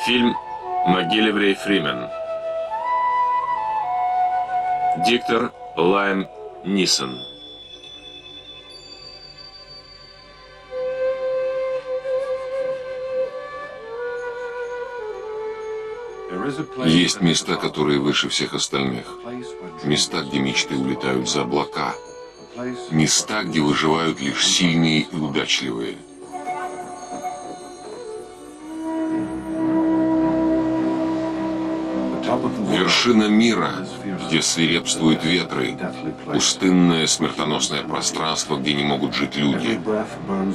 Фильм «Могилеврей Фримен». Диктор Лайм Нисон. Есть места, которые выше всех остальных. Места, где мечты улетают за облака. Места, где выживают лишь сильные и удачливые. Вершина мира, где свирепствуют ветры, пустынное смертоносное пространство, где не могут жить люди.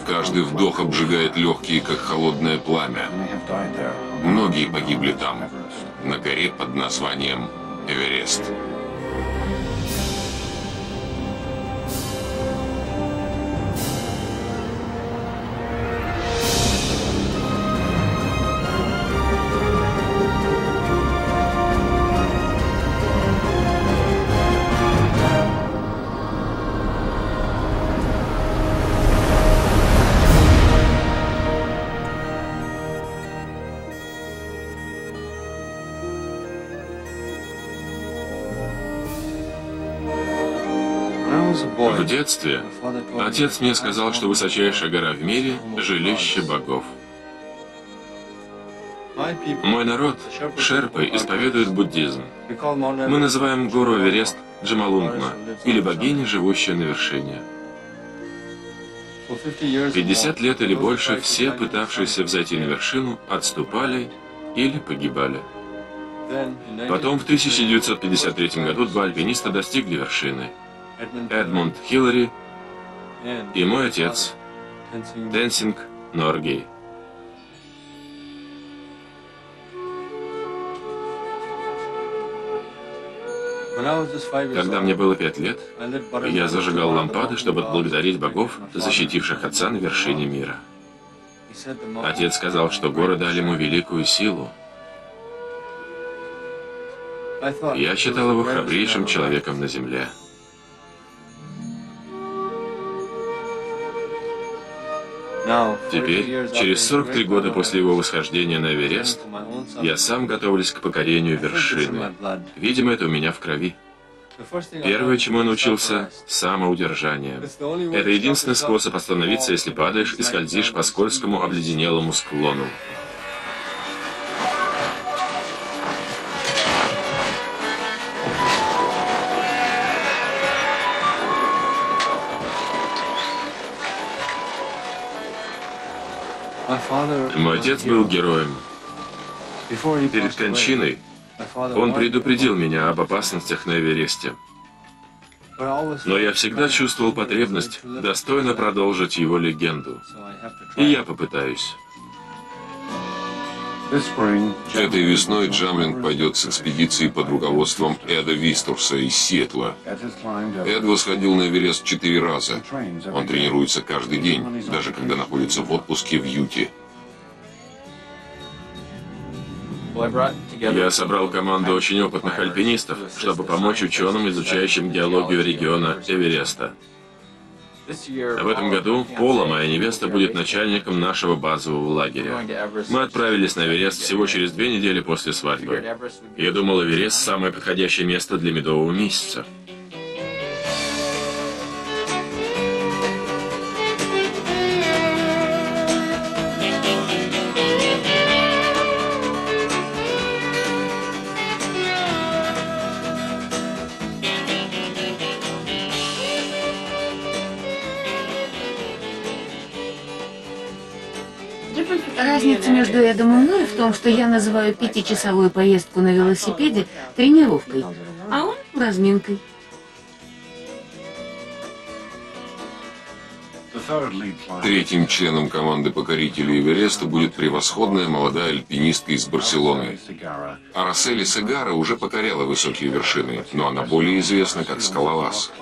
Каждый вдох обжигает легкие, как холодное пламя. Многие погибли там, на горе под названием Эверест. В детстве отец мне сказал, что высочайшая гора в мире – жилище богов. Мой народ, шерпы, исповедует буддизм. Мы называем гору Эверест Джомолунгма, или богиня, живущая на вершине. 50 лет или больше все, пытавшиеся взойти на вершину, отступали или погибали. Потом в 1953 году два альпиниста достигли вершины. Эдмунд Хиллари и мой отец, Тенсинг Норгей. Когда мне было 5 лет, я зажигал лампады, чтобы отблагодарить богов, защитивших отца на вершине мира. Отец сказал, что горы дали ему великую силу. Я считал его храбрейшим человеком на земле. Теперь, через 43 года после его восхождения на Эверест, я сам готовлюсь к покорению вершины. Видимо, это у меня в крови. Первое, чему я научился – самоудержание. Это единственный способ остановиться, если падаешь и скользишь по скользкому обледенелому склону. Мой отец был героем. Перед кончиной он предупредил меня об опасностях на Эвересте. Но я всегда чувствовал потребность достойно продолжить его легенду. И я попытаюсь. Этой весной Джамлинг пойдет с экспедицией под руководством Эда Висторса из Сиэтла. Эд восходил на Эверест 4 раза. Он тренируется каждый день, даже когда находится в отпуске в Юте. Я собрал команду очень опытных альпинистов, чтобы помочь ученым, изучающим геологию региона Эвереста. В этом году Пола, моя невеста, будет начальником нашего базового лагеря. Мы отправились на Эверест всего через 2 недели после свадьбы. Я думал, Эверест – самое подходящее место для медового месяца. Разница между Эдом и мной в том, что я называю 5-часовую поездку на велосипеде тренировкой, а он разминкой. Третьим членом команды покорителей Эвереста будет превосходная молодая альпинистка из Барселоны. Арасели Сегара уже покоряла высокие вершины, но она более известна как скалолаз.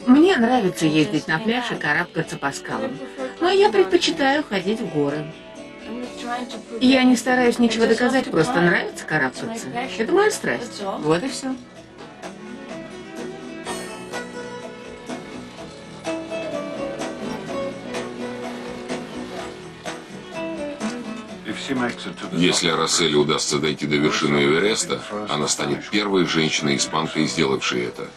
Мне нравится ездить на пляж и карабкаться по скалам, но я предпочитаю ходить в горы. Я не стараюсь ничего доказать, просто нравится карабкаться. Это моя страсть. Вот и все. Если Арацели удастся дойти до вершины Эвереста, она станет первой женщиной-испанкой, сделавшей это.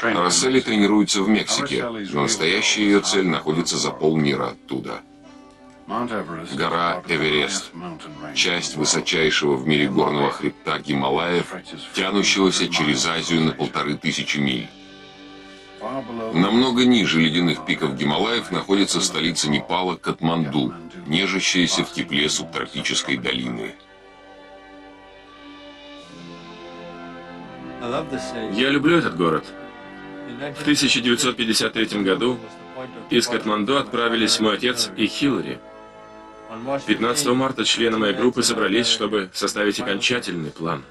Арацели тренируется в Мексике, но настоящая ее цель находится за полмира оттуда. Гора Эверест, часть высочайшего в мире горного хребта Гималаев, тянущегося через Азию на 1500 миль. Намного ниже ледяных пиков Гималаев находится столица Непала Катманду, нежащаяся в тепле субтропической долины. Я люблю этот город. В 1953 году из Катманду отправились мой отец и Хиллари. 15 марта члены моей группы собрались, чтобы составить окончательный план.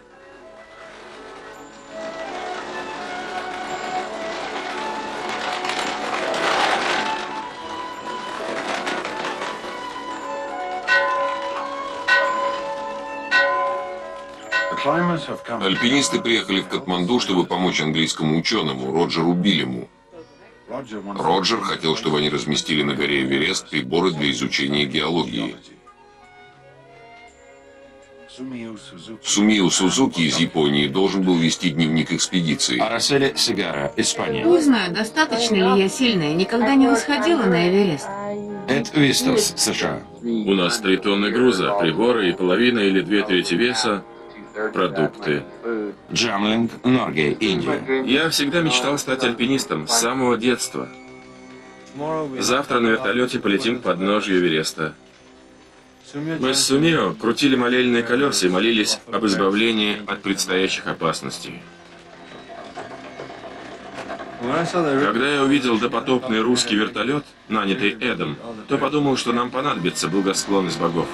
Альпинисты приехали в Катманду, чтобы помочь английскому ученому Роджеру Биллему. Роджер хотел, чтобы они разместили на горе Эверест приборы для изучения геологии. Сумио Сузуки из Японии должен был вести дневник экспедиции. Арацели Сигара, Испания. Не знаю, достаточно ли я сильная, никогда не восходила на Эверест. Эд Вистос, США. У нас 3 тонны груза, приборы и половина или 2/3 веса – продукты. Джамлинг, Норгей, Индия. Я всегда мечтал стать альпинистом с самого детства. Завтра на вертолете полетим к подножью Эвереста. Мы с Сумио крутили молельные колеса и молились об избавлении от предстоящих опасностей. Когда я увидел допотопный русский вертолет, нанятый Эдом, то подумал, что нам понадобится благосклонность богов.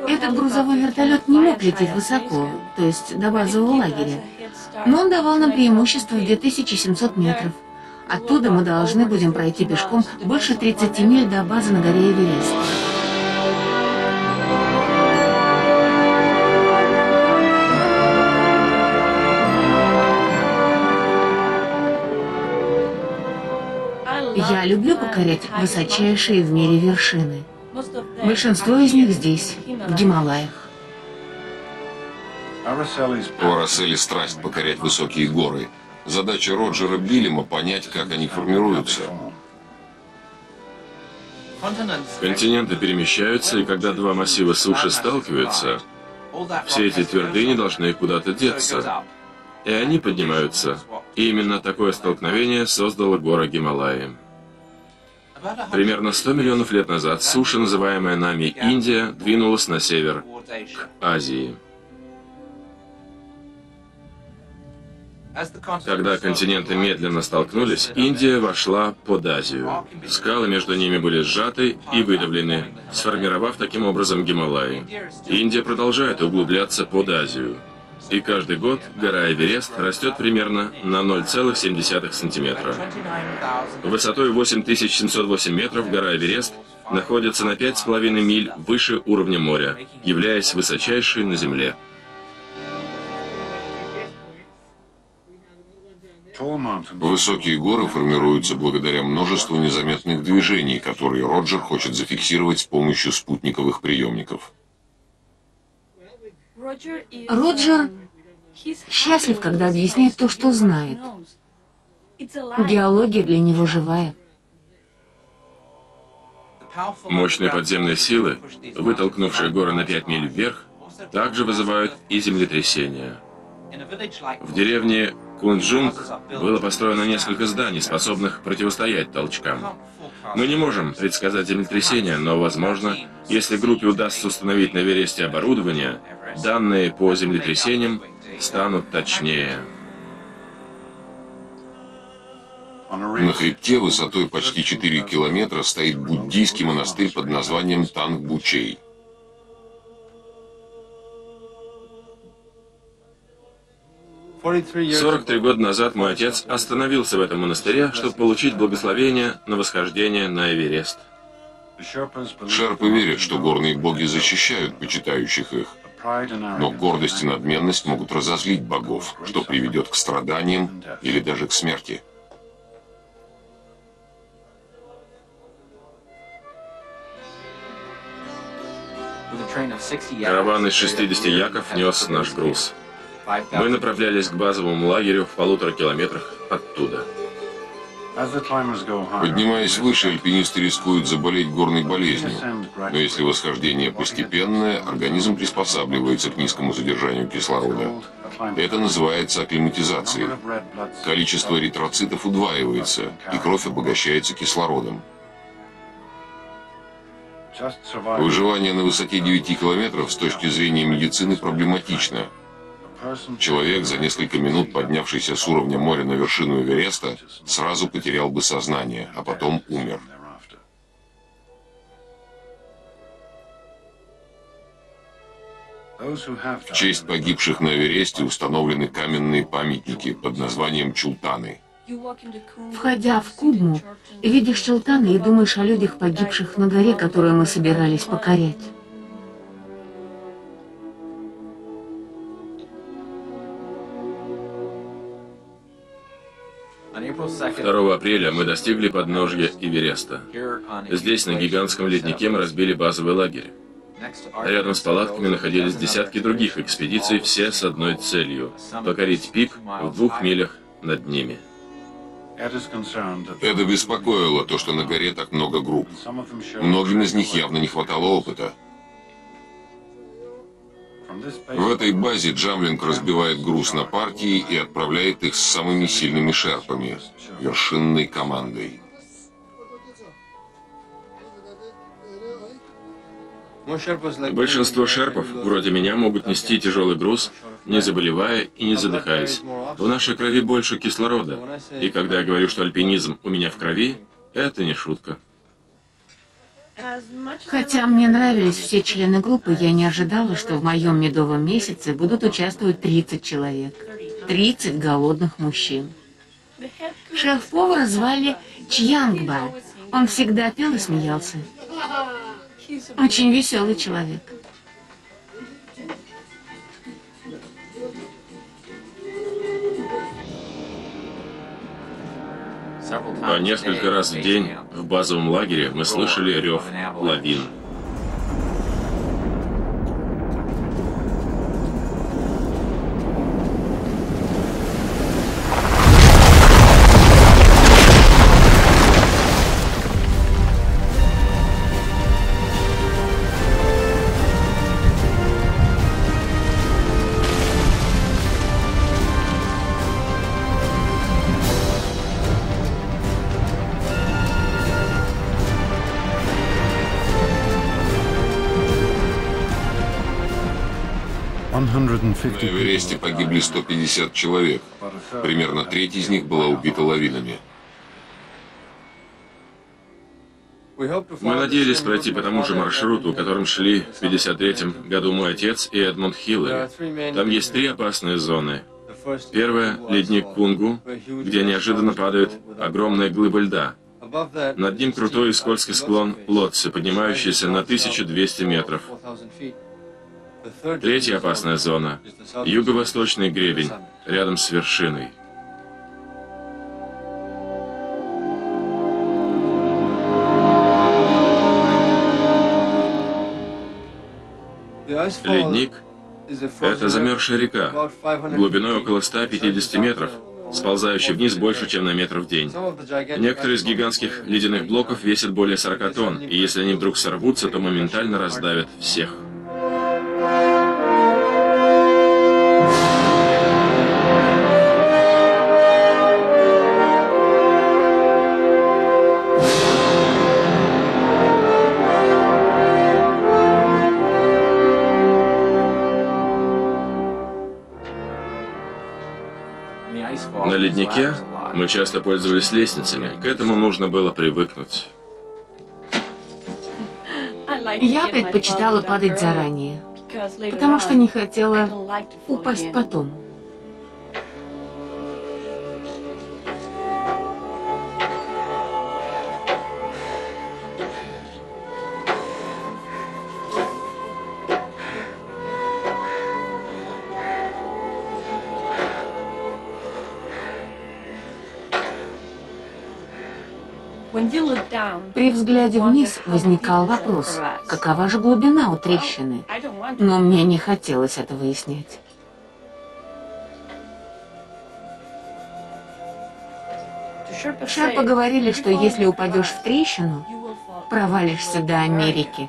Этот грузовой вертолет не мог лететь высоко, то есть до базового лагеря. Но он давал нам преимущество в 2700 метров. Оттуда мы должны будем пройти пешком больше 30 миль до базы на горе Эверест. Я люблю покорять высочайшие в мире вершины. Большинство из них здесь, в Гималаях. У Арацели страсть покорять высокие горы. Задача Роджера Биллема понять, как они формируются. Континенты перемещаются, и когда два массива суши сталкиваются, все эти твердыни должны куда-то деться. И они поднимаются. И именно такое столкновение создало горы Гималаи. Примерно 100 миллионов лет назад суша, называемая нами Индия, двинулась на север, к Азии. Когда континенты медленно столкнулись, Индия вошла под Азию. Скалы между ними были сжаты и выдавлены, сформировав таким образом Гималаи. Индия продолжает углубляться под Азию. И каждый год гора Эверест растет примерно на 0,7 сантиметра. Высотой 8708 метров гора Эверест находится на 5,5 миль выше уровня моря, являясь высочайшей на Земле. Высокие горы формируются благодаря множеству незаметных движений, которые Роджер хочет зафиксировать с помощью спутниковых приемников. Роджер счастлив, когда объясняет то, что знает. Геология для него живая. Мощные подземные силы, вытолкнувшие горы на 5 миль вверх, также вызывают и землетрясения. В деревне Кунджунг было построено несколько зданий, способных противостоять толчкам. Мы не можем предсказать землетрясение, но, возможно, если группе удастся установить на Эвересте оборудование, данные по землетрясениям станут точнее. На хребте высотой почти 4 километра стоит буддийский монастырь под названием Тангбучей. — 43 года назад мой отец остановился в этом монастыре, чтобы получить благословение на восхождение на Эверест. Шерпы верят, что горные боги защищают почитающих их, но гордость и надменность могут разозлить богов, что приведет к страданиям или даже к смерти. Караван из 60 яков нес наш груз. Мы направлялись к базовому лагерю в 1,5 километрах оттуда. Поднимаясь выше, альпинисты рискуют заболеть горной болезнью. Но если восхождение постепенное, организм приспосабливается к низкому содержанию кислорода. Это называется акклиматизацией. Количество эритроцитов удваивается, и кровь обогащается кислородом. Выживание на высоте 9 километров с точки зрения медицины проблематично. Человек, за несколько минут поднявшийся с уровня моря на вершину Эвереста, сразу потерял бы сознание, а потом умер. В честь погибших на Эвересте установлены каменные памятники под названием чултаны. Входя в Кубму, видишь чултаны и думаешь о людях, погибших на горе, которую мы собирались покорять. 2 апреля мы достигли подножья Эвереста. Здесь, на гигантском леднике, мы разбили базовый лагерь. Рядом с палатками находились десятки других экспедиций, все с одной целью – покорить пик в 2 милях над ними. Это беспокоило то, что на горе так много групп. Многим из них явно не хватало опыта. В этой базе Джамлинг разбивает груз на партии и отправляет их с самыми сильными шерпами – вершинной командой. Большинство шерпов, вроде меня, могут нести тяжелый груз, не заболевая и не задыхаясь. В нашей крови больше кислорода, и когда я говорю, что альпинизм у меня в крови, это не шутка. Хотя мне нравились все члены группы, я не ожидала, что в моем медовом месяце будут участвовать 30 человек. 30 голодных мужчин. Шеф-повара звали Чьянгба. Он всегда пел и смеялся. Очень веселый человек. По несколько раз в день в базовом лагере мы слышали рев лавин. На Эвересте погибли 150 человек. Примерно треть из них была убита лавинами. Мы надеялись пройти по тому же маршруту, которым шли в 1953 году мой отец и Эдмунд Хиллари. Там есть 3 опасные зоны. Первая – ледник Кунгу, где неожиданно падает огромная глыба льда. Над ним крутой и скользкий склон Лотцы, поднимающийся на 1200 метров. Третья опасная зона – юго-восточный гребень, рядом с вершиной. Ледник – это замерзшая река, глубиной около 150 метров, сползающая вниз больше, чем на метр в день. Некоторые из гигантских ледяных блоков весят более 40 тонн, и если они вдруг сорвутся, то моментально раздавят всех. На леднике мы часто пользовались лестницами. К этому нужно было привыкнуть. Я предпочитала падать заранее, потому что не хотела упасть потом. При взгляде вниз возникал вопрос, какова же глубина у трещины, но мне не хотелось это выяснять. Шерпы говорили, что если упадешь в трещину, провалишься до Америки.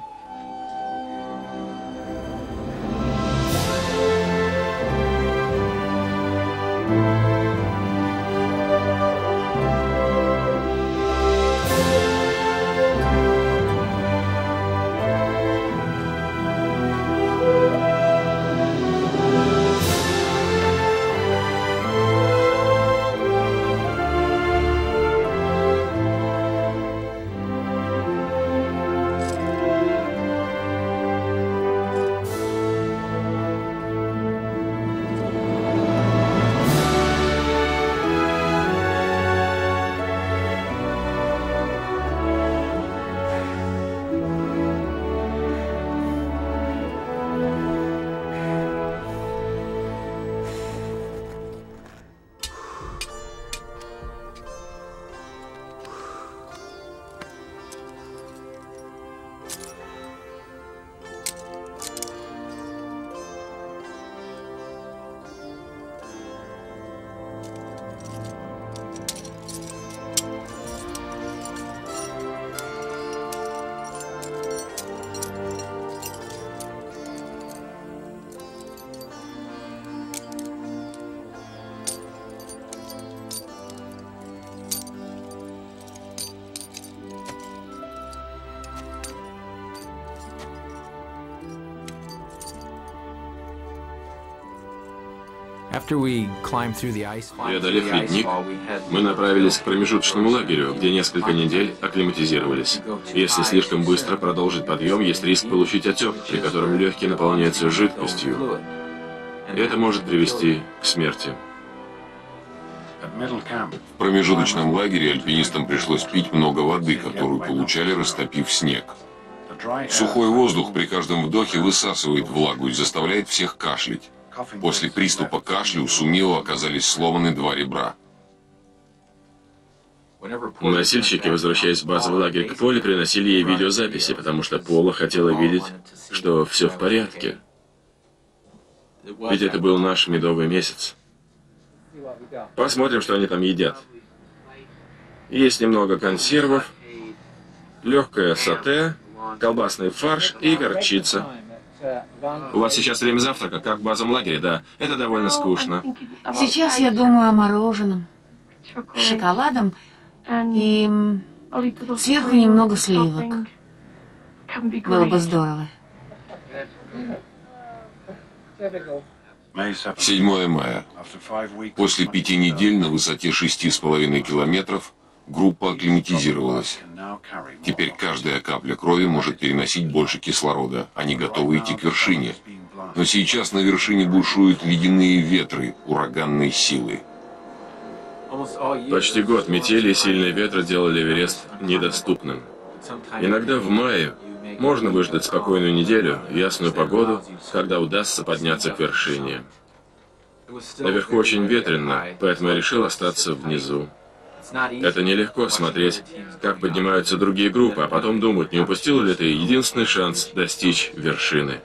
Преодолев ледник, мы направились к промежуточному лагерю, где несколько недель акклиматизировались. Если слишком быстро продолжить подъем, есть риск получить отек, при котором легкие наполняются жидкостью. И это может привести к смерти. В промежуточном лагере альпинистам пришлось пить много воды, которую получали, растопив снег. Сухой воздух при каждом вдохе высасывает влагу и заставляет всех кашлять. После приступа кашля у Сумио оказались сломаны 2 ребра. Носильщики, возвращаясь в базовый лагерь к Поле, приносили ей видеозаписи, потому что Пола хотела видеть, что все в порядке. Ведь это был наш медовый месяц. Посмотрим, что они там едят. Есть немного консервов, легкое сате, колбасный фарш и горчица. У вас сейчас время завтрака, как в базовом лагере, да? Это довольно скучно. Сейчас я думаю о мороженом, с шоколадом и сверху немного сливок. Было бы здорово. 7 мая. После 5 недель на высоте 6,5 километров группа акклиматизировалась. Теперь каждая капля крови может переносить больше кислорода. Они готовы идти к вершине. Но сейчас на вершине бушуют ледяные ветры ураганной силы. Почти год метели и сильные ветры делали Эверест недоступным. Иногда в мае можно выждать спокойную неделю, ясную погоду, когда удастся подняться к вершине. Наверху очень ветрено, поэтому я решил остаться внизу. Это нелегко смотреть, как поднимаются другие группы, а потом думать, не упустил ли ты единственный шанс достичь вершины.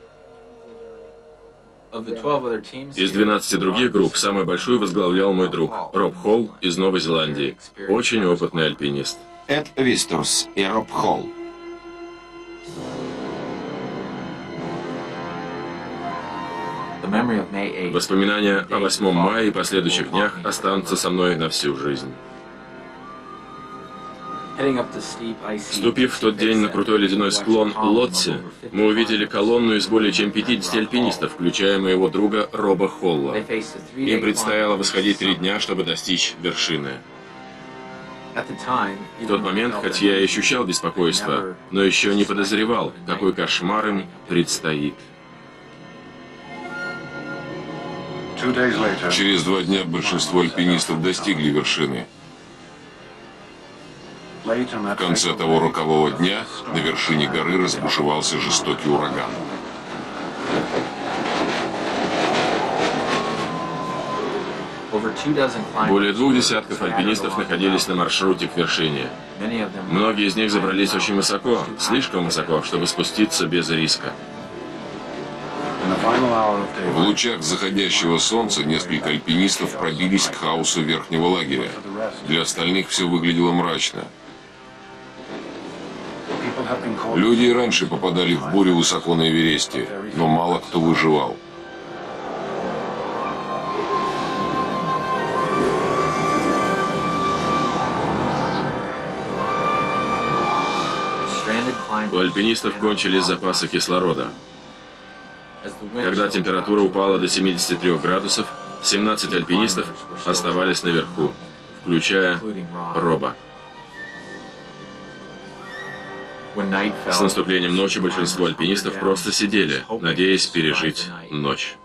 Из 12 других групп самую большую возглавлял мой друг Роб Холл из Новой Зеландии, очень опытный альпинист. Эд Висторс и Роб Холл. Воспоминания о 8 мая и последующих днях останутся со мной на всю жизнь. Ступив в тот день на крутой ледяной склон Лотси, мы увидели колонну из более чем 50 альпинистов, включая моего друга Роба Холла. Им предстояло восходить 3 дня, чтобы достичь вершины. В тот момент, хоть я и ощущал беспокойство, но еще не подозревал, какой кошмар им предстоит. Через 2 дня большинство альпинистов достигли вершины. В конце того рокового дня на вершине горы разбушевался жестокий ураган. Более 2 десятков альпинистов находились на маршруте к вершине. Многие из них забрались очень высоко, слишком высоко, чтобы спуститься без риска. В лучах заходящего солнца несколько альпинистов пробились к хаосу верхнего лагеря. Для остальных все выглядело мрачно. Люди и раньше попадали в бурю высоко на Эвересте, но мало кто выживал. У альпинистов кончились запасы кислорода. Когда температура упала до 73 градусов, 17 альпинистов оставались наверху, включая Роба. С наступлением ночи большинство альпинистов просто сидели, надеясь пережить ночь.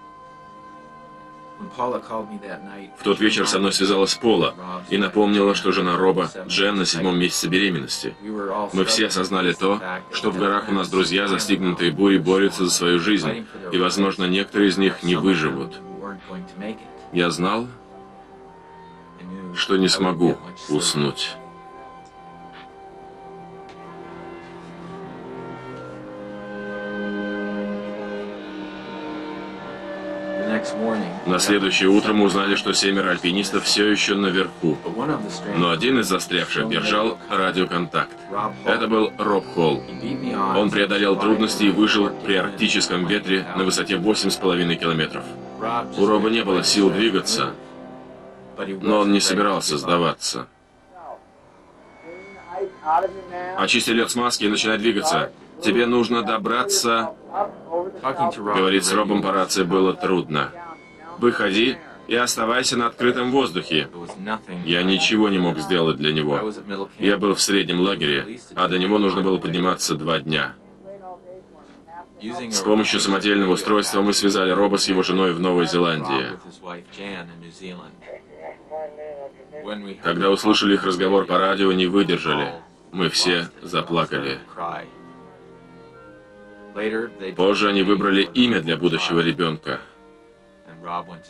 В тот вечер со мной связалась Пола и напомнила, что жена Роба, Джен, на 7-м месяце беременности. Мы все осознали то, что в горах у нас друзья, застигнутые бурей, борются за свою жизнь, и, возможно, некоторые из них не выживут. Я знал, что не смогу уснуть. На следующее утро мы узнали, что 7 альпинистов все еще наверху. Но один из застрявших держал радиоконтакт. Это был Роб Холл. Он преодолел трудности и выжил при арктическом ветре на высоте 8,5 километров. У Роба не было сил двигаться, но он не собирался сдаваться. Очисти лед с маски и начинай двигаться. Тебе нужно добраться... Говорить с Робом по рации было трудно. Выходи и оставайся на открытом воздухе. Я ничего не мог сделать для него. Я был в среднем лагере, а до него нужно было подниматься 2 дня. С помощью самодельного устройства мы связали Роба с его женой в Новой Зеландии. Когда услышали их разговор по радио, не выдержали. Мы все заплакали. Позже они выбрали имя для будущего ребенка.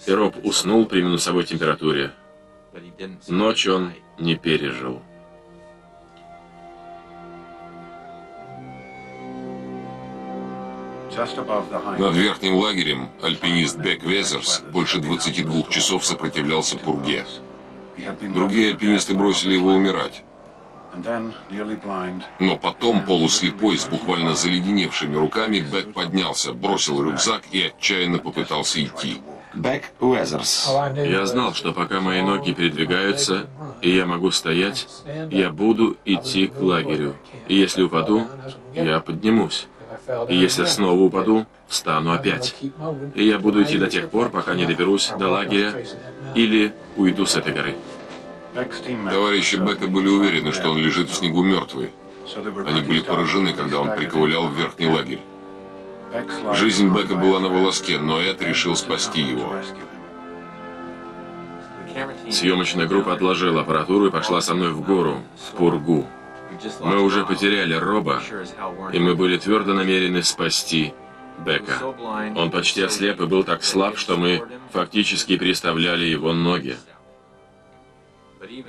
И Роб уснул при минусовой температуре. Ночь он не пережил. Над верхним лагерем альпинист Бек Везерс больше 22 часов сопротивлялся пурге. Другие альпинисты бросили его умирать. Но потом, полуслепой, с буквально заледеневшими руками, Бек поднялся, бросил рюкзак и отчаянно попытался идти. Бек Везерс. Я знал, что пока мои ноги передвигаются, и я могу стоять, я буду идти к лагерю. И если упаду, я поднимусь. И если снова упаду, встану опять. И я буду идти до тех пор, пока не доберусь до лагеря или уйду с этой горы. Товарищи Бека были уверены, что он лежит в снегу мертвый. Они были поражены, когда он приковылял в верхний лагерь. Жизнь Бека была на волоске, но Эд решил спасти его. Съемочная группа отложила аппаратуру и пошла со мной в гору, в пургу. Мы уже потеряли Роба, и мы были твердо намерены спасти Бека. Он почти ослеп и был так слаб, что мы фактически переставляли его ноги.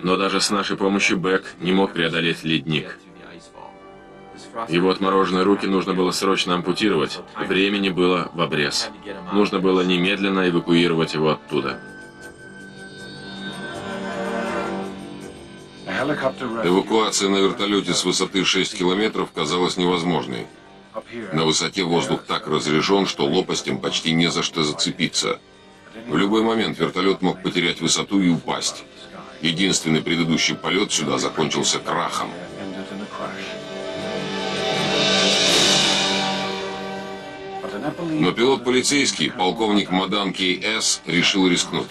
Но даже с нашей помощью Бек не мог преодолеть ледник. Его отмороженные руки нужно было срочно ампутировать. Времени было в обрез. Нужно было немедленно эвакуировать его оттуда. Эвакуация на вертолете с высоты 6 километров казалась невозможной. На высоте воздух так разрежен, что лопастям почти не за что зацепиться. В любой момент вертолет мог потерять высоту и упасть. Единственный предыдущий полет сюда закончился крахом. Но пилот-полицейский, полковник Мадан К.С., решил рискнуть.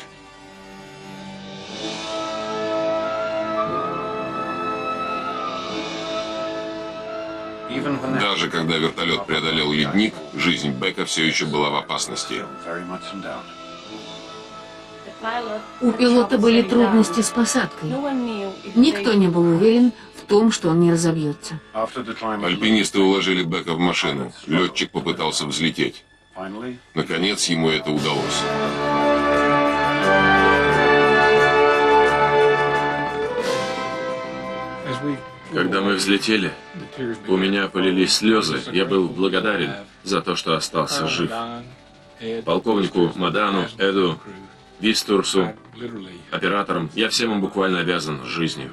Даже когда вертолет преодолел ледник, жизнь Бека все еще была в опасности. У пилота были трудности с посадкой. Никто не был уверен в том, что он не разобьется. Альпинисты уложили Бека в машину. Летчик попытался взлететь. Наконец ему это удалось. Когда мы взлетели, у меня полились слезы. Я был благодарен за то, что остался жив. Полковнику Мадану, Эду, Вистурсу, операторам, я всем им буквально обязан жизнью.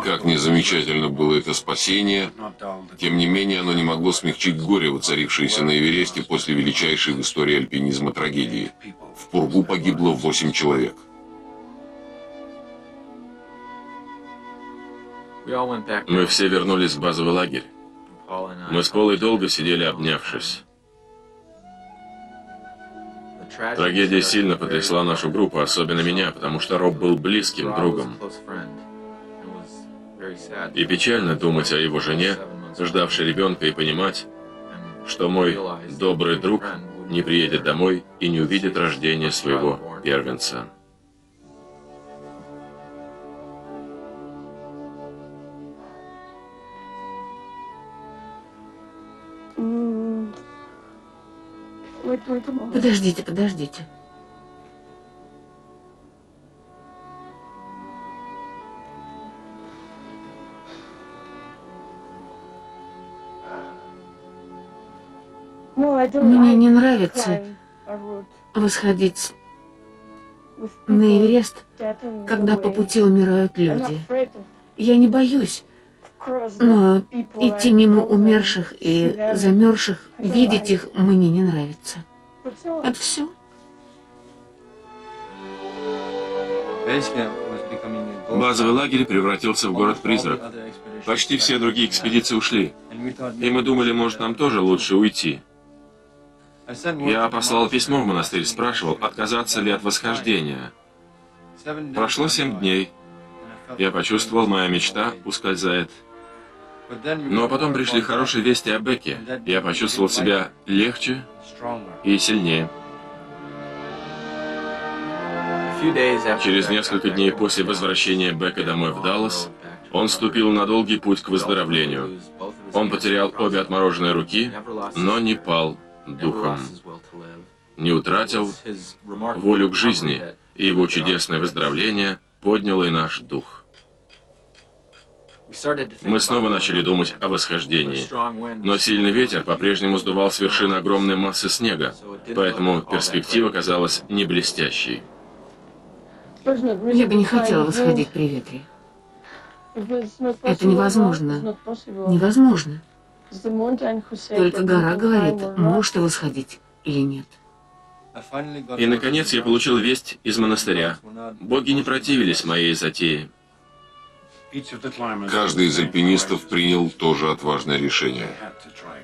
Как незамечательно было это спасение, тем не менее оно не могло смягчить горе, воцарившееся на Эвересте после величайшей в истории альпинизма трагедии. В пургу погибло 8 человек. Мы все вернулись в базовый лагерь. Мы с Полой долго сидели, обнявшись. Трагедия сильно потрясла нашу группу, особенно меня, потому что Роб был близким другом. И печально думать о его жене, ждавшей ребенка, и понимать, что мой добрый друг не приедет домой и не увидит рождения своего первенца. Подождите, подождите. Мне не нравится восходить на Эверест, когда по пути умирают люди. Я не боюсь, но идти мимо умерших и замерзших, видеть их мне не нравится. Это все. Базовый лагерь превратился в город-призрак. Почти все другие экспедиции ушли. И мы думали, может, нам тоже лучше уйти. Я послал письмо в монастырь, спрашивал, отказаться ли от восхождения. Прошло 7 дней. Я почувствовал, моя мечта ускользает. Но потом пришли хорошие вести о Беке. Я почувствовал себя легче и сильнее. Через несколько дней после возвращения Бека домой в Даллас, он вступил на долгий путь к выздоровлению. Он потерял обе отмороженные руки, но не пал духом. Не утратил волю к жизни, и его чудесное выздоровление подняло и наш дух. Мы снова начали думать о восхождении, но сильный ветер по-прежнему сдувал с вершины огромной массы снега, поэтому перспектива казалась не блестящей. Я бы не хотела восходить при ветре. Это невозможно. Невозможно. Только гора говорит, можешь ты восходить или нет. И, наконец, я получил весть из монастыря. Боги не противились моей затее. Каждый из альпинистов принял тоже отважное решение.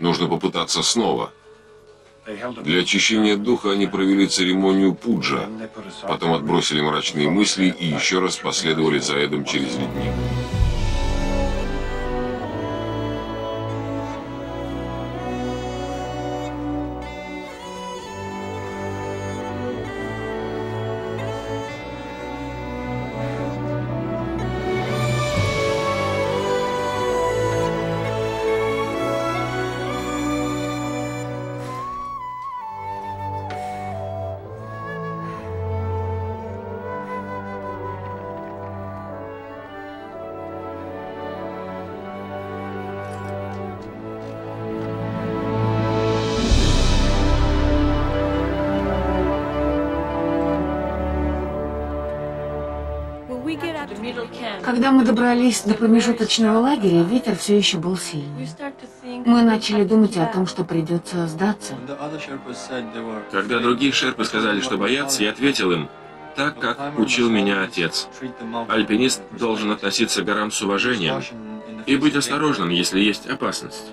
Нужно попытаться снова. Для очищения духа они провели церемонию пуджа, потом отбросили мрачные мысли и еще раз последовали за Эдом через ледник. Когда мы добрались до промежуточного лагеря, ветер все еще был сильный. Мы начали думать о том, что придется сдаться. Когда другие шерпы сказали, что боятся, я ответил им, так, как учил меня отец. Альпинист должен относиться к горам с уважением и быть осторожным, если есть опасность.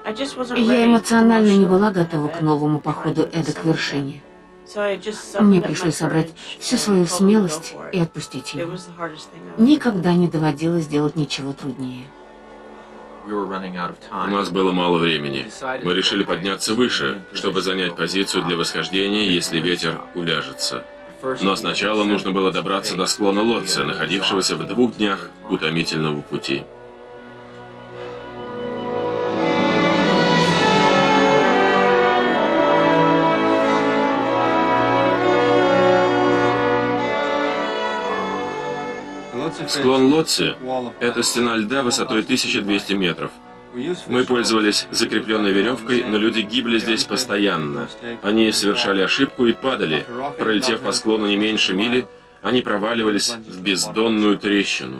Я эмоционально не была готова к новому походу Эда к вершине. Мне пришлось собрать всю свою смелость и отпустить его. Никогда не доводилось делать ничего труднее. У нас было мало времени. Мы решили подняться выше, чтобы занять позицию для восхождения, если ветер уляжется. Но сначала нужно было добраться до склона Лотце, находившегося в 2 днях утомительного пути. Склон Лотце – это стена льда высотой 1200 метров. Мы пользовались закрепленной веревкой, но люди гибли здесь постоянно. Они совершали ошибку и падали. Пролетев по склону не меньше мили, они проваливались в бездонную трещину.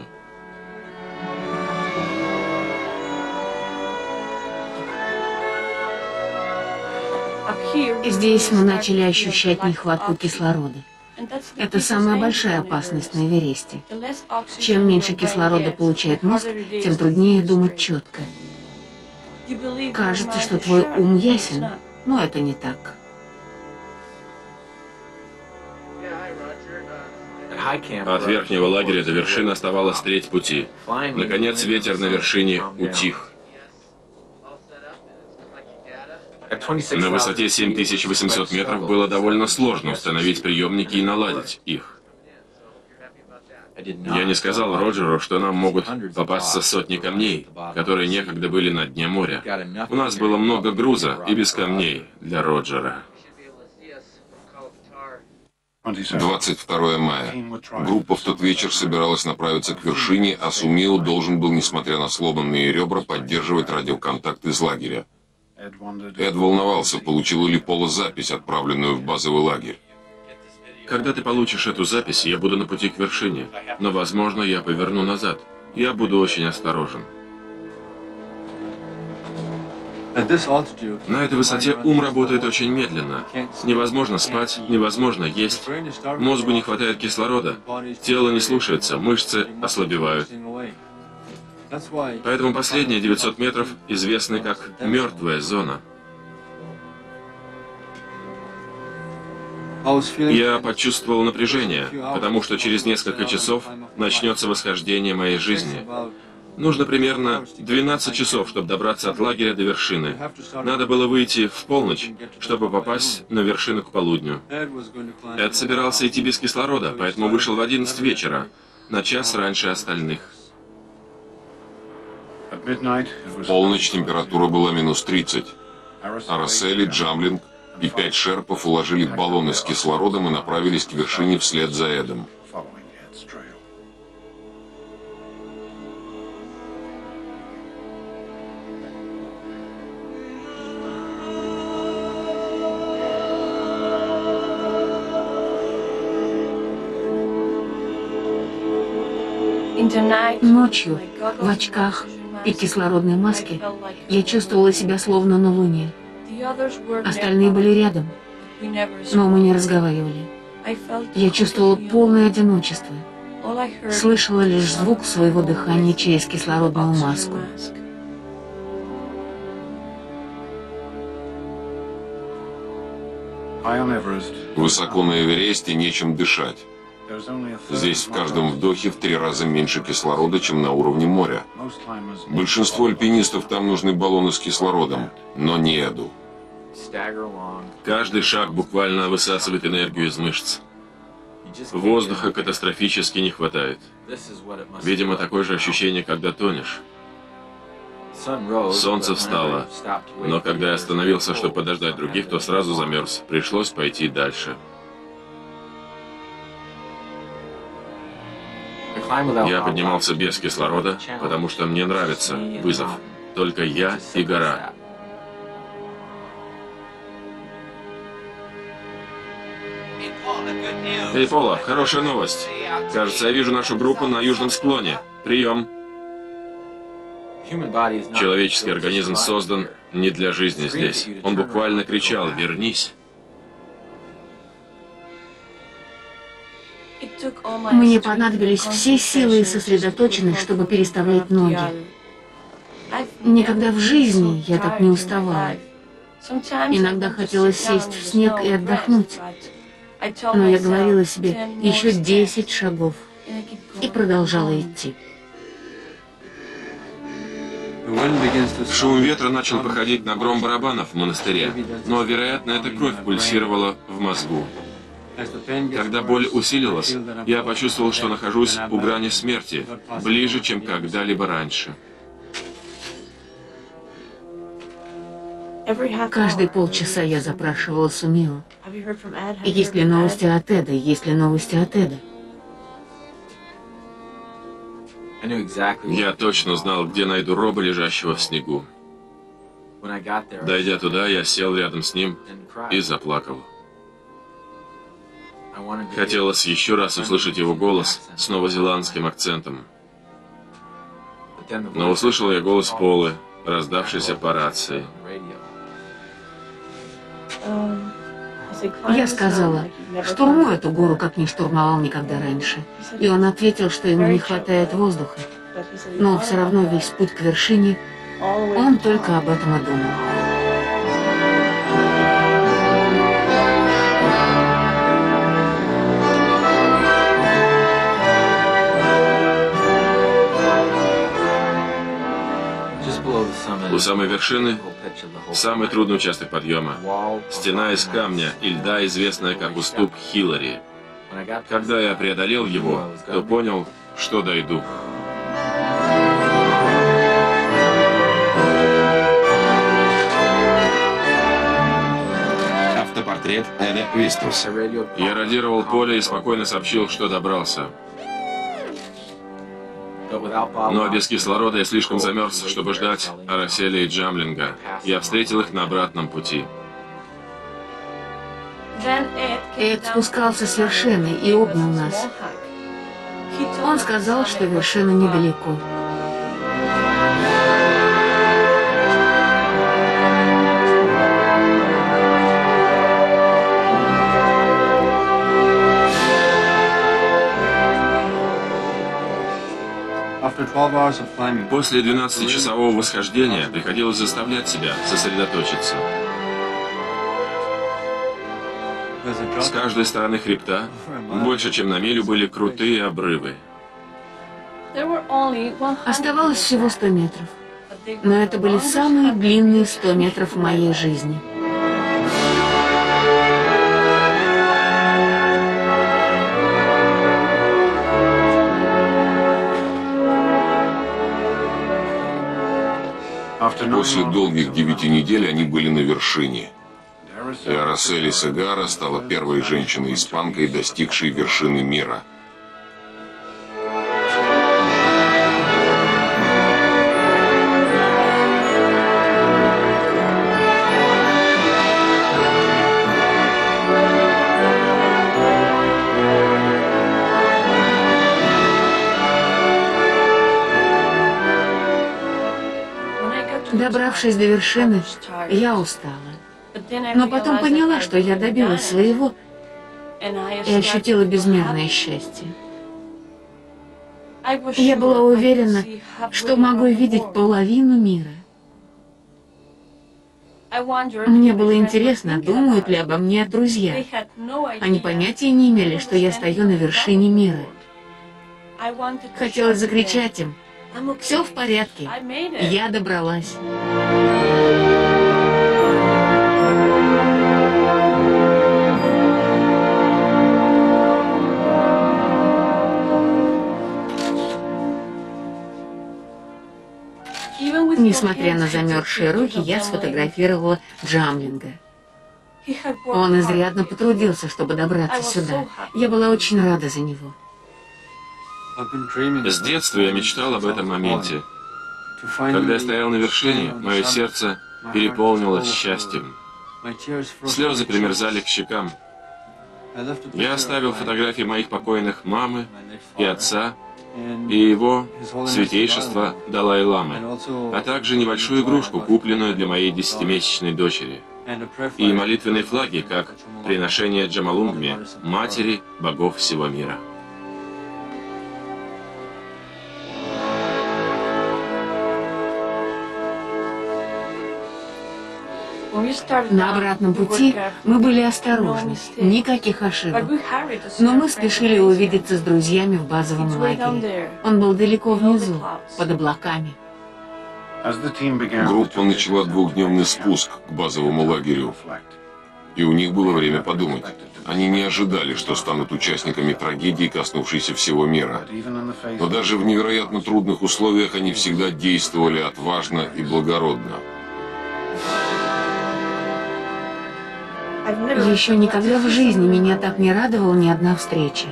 Здесь мы начали ощущать нехватку кислорода. Это самая большая опасность на Эвересте. Чем меньше кислорода получает мозг, тем труднее думать четко. Кажется, что твой ум ясен, но это не так. От верхнего лагеря до вершины оставалось треть пути. Наконец ветер на вершине утих. На высоте 7800 метров было довольно сложно установить приемники и наладить их. Я не сказал Роджеру, что нам могут попасться сотни камней, которые некогда были на дне моря. У нас было много груза и без камней для Роджера. 22 мая. Группа в тот вечер собиралась направиться к вершине, а Сумио должен был, несмотря на сломанные ребра, поддерживать радиоконтакт из лагеря. Эд волновался, получила ли Пола запись, отправленную в базовый лагерь. Когда ты получишь эту запись, я буду на пути к вершине, но, возможно, я поверну назад. Я буду очень осторожен. На этой высоте ум работает очень медленно. Невозможно спать, невозможно есть. Мозгу не хватает кислорода, тело не слушается, мышцы ослабевают. Поэтому последние 900 метров известны как «мертвая зона». Я почувствовал напряжение, потому что через несколько часов начнется восхождение моей жизни. Нужно примерно 12 часов, чтобы добраться от лагеря до вершины. Надо было выйти в полночь, чтобы попасть на вершину к полудню. Эд собирался идти без кислорода, поэтому вышел в 11 вечера, на час раньше остальных. В полночь температура была -30. Арасели, Джамлинг и 5 шерпов уложили баллоны с кислородом и направились к вершине вслед за Эдом. Ночью, в очках и кислородной маске, я чувствовала себя словно на Луне. Остальные были рядом, но мы не разговаривали. Я чувствовала полное одиночество. Слышала лишь звук своего дыхания через кислородную маску. Высоко на Эвересте нечем дышать. Здесь в каждом вдохе в 3 раза меньше кислорода, чем на уровне моря. Большинству альпинистов там нужны баллоны с кислородом, но не Эду. Каждый шаг буквально высасывает энергию из мышц. Воздуха катастрофически не хватает. Видимо, такое же ощущение, когда тонешь. Солнце встало, но когда я остановился, чтобы подождать других, то сразу замерз. Пришлось пойти дальше. Я поднимался без кислорода, потому что мне нравится вызов. Только я и гора. Эй, Пола, хорошая новость. Кажется, я вижу нашу группу на южном склоне. Прием. Человеческий организм создан не для жизни здесь. Он буквально кричал: «Вернись». Мне понадобились все силы и сосредоточенность, чтобы переставлять ноги. Никогда в жизни я так не уставала. Иногда хотелось сесть в снег и отдохнуть. Но я говорила себе, еще 10 шагов. И продолжала идти. Шум ветра начал походить на гром барабанов в монастыре, но, вероятно, эта кровь пульсировала в мозгу. Когда боль усилилась, я почувствовал, что нахожусь у грани смерти, ближе, чем когда-либо раньше. Каждые полчаса я запрашивала Сумио. Есть ли новости от Эда? Есть ли новости от Эда? Я точно знал, где найду Роба, лежащего в снегу. Дойдя туда, я сел рядом с ним и заплакал. Хотелось еще раз услышать его голос с новозеландским акцентом. Но услышал я голос Полы, раздавшийся по рации. Я сказала, штурмуй эту гору, как не штурмовал никогда раньше. И он ответил, что ему не хватает воздуха. Но все равно весь путь к вершине, он только об этом и думал. У самой вершины самый трудный участок подъема. Стена из камня и льда, известная как уступ Хиллари. Когда я преодолел его, то понял, что дойду. Автопортрет Эда Вистерса. Я радировал поле и спокойно сообщил, что добрался. Но без кислорода я слишком замерз, чтобы ждать Арасели и Джамлинга. Я встретил их на обратном пути. Эд спускался с вершины и обнял нас. Он сказал, что вершина недалеко. После 12-часового восхождения приходилось заставлять себя сосредоточиться. С каждой стороны хребта, больше чем на милю, были крутые обрывы. Оставалось всего 100 метров. Но это были самые длинные 100 метров в моей жизни. После долгих 9 недель они были на вершине. И Арасели Сегара стала первой женщиной-испанкой, достигшей вершины мира. Добравшись до вершины, я устала. Но потом поняла, что я добилась своего и ощутила безмерное счастье. Я была уверена, что могу видеть половину мира. Мне было интересно, думают ли обо мне друзья. Они понятия не имели, что я стою на вершине мира. Хотелось закричать им: «Все в порядке, я добралась». Несмотря на замерзшие руки, я сфотографировала Джамлинга. Он изрядно потрудился, чтобы добраться сюда. Я была очень рада за него. С детства я мечтал об этом моменте. Когда я стоял на вершине, мое сердце переполнилось счастьем. Слезы примерзали к щекам. Я оставил фотографии моих покойных мамы и отца, и его святейшества Далай-ламы, а также небольшую игрушку, купленную для моей 10-месячной дочери, и молитвенные флаги, как приношение Джамалунгме, матери богов всего мира. На обратном пути мы были осторожны, никаких ошибок. Но мы спешили увидеться с друзьями в базовом лагере. Он был далеко внизу, под облаками. Группа начала двухдневный спуск к базовому лагерю, и у них было время подумать. Они не ожидали, что станут участниками трагедии, коснувшейся всего мира. Но даже в невероятно трудных условиях они всегда действовали отважно и благородно. Еще никогда в жизни меня так не радовала ни одна встреча.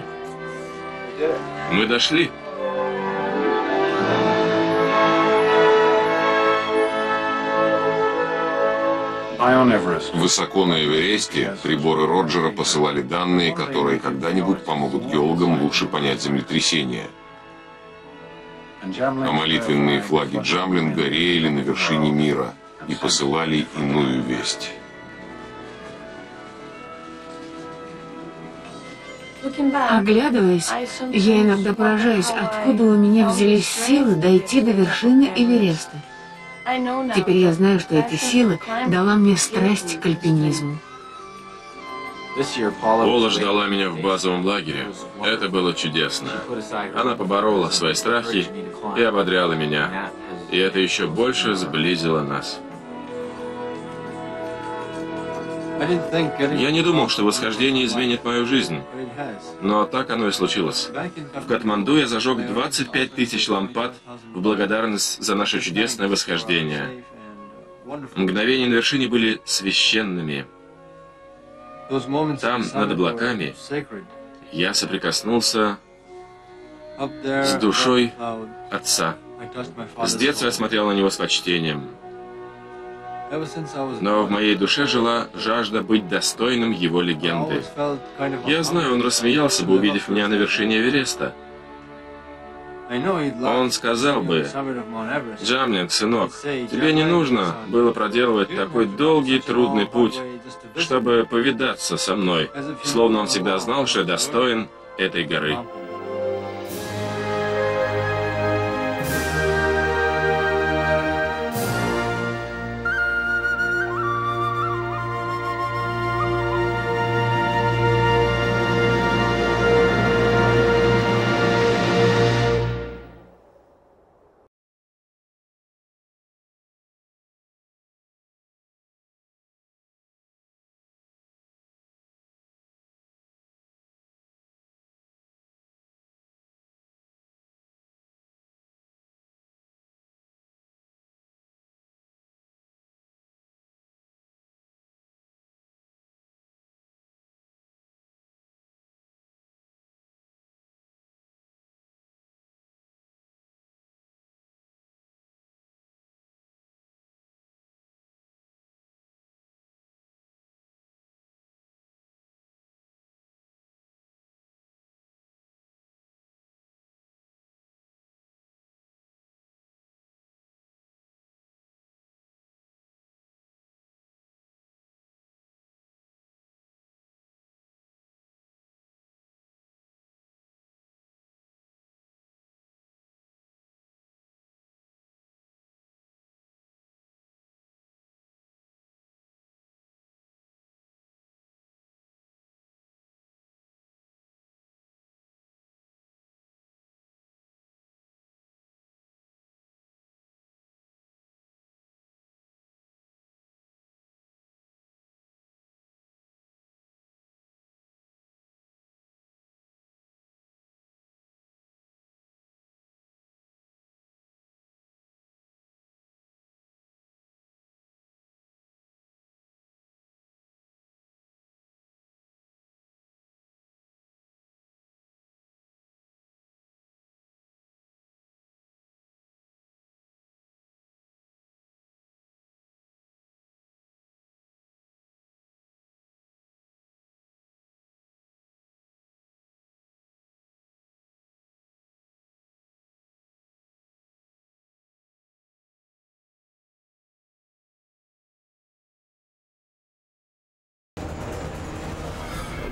Мы дошли. Высоко на Эвересте приборы Роджера посылали данные, которые когда-нибудь помогут геологам лучше понять землетрясение. А молитвенные флаги Джамлинга реяли на вершине мира и посылали иную весть. Оглядываясь, я иногда поражаюсь, откуда у меня взялись силы дойти до вершины Эвереста. Теперь я знаю, что эти силы дала мне страсть к альпинизму. Пола ждала меня в базовом лагере. Это было чудесно. Она поборола свои страхи и ободряла меня. И это еще больше сблизило нас. Я не думал, что восхождение изменит мою жизнь. Но так оно и случилось. В Катманду я зажег 25 тысяч лампад в благодарность за наше чудесное восхождение. Мгновения на вершине были священными. Там, над облаками, я соприкоснулся с душой Отца. С детства я смотрел на него с почтением. Но в моей душе жила жажда быть достойным его легенды. Я знаю, он рассмеялся бы, увидев меня на вершине Эвереста. Он сказал бы: «Джамлинг, сынок, тебе не нужно было проделывать такой долгий, трудный путь, чтобы повидаться со мной», словно он всегда знал, что я достоин этой горы.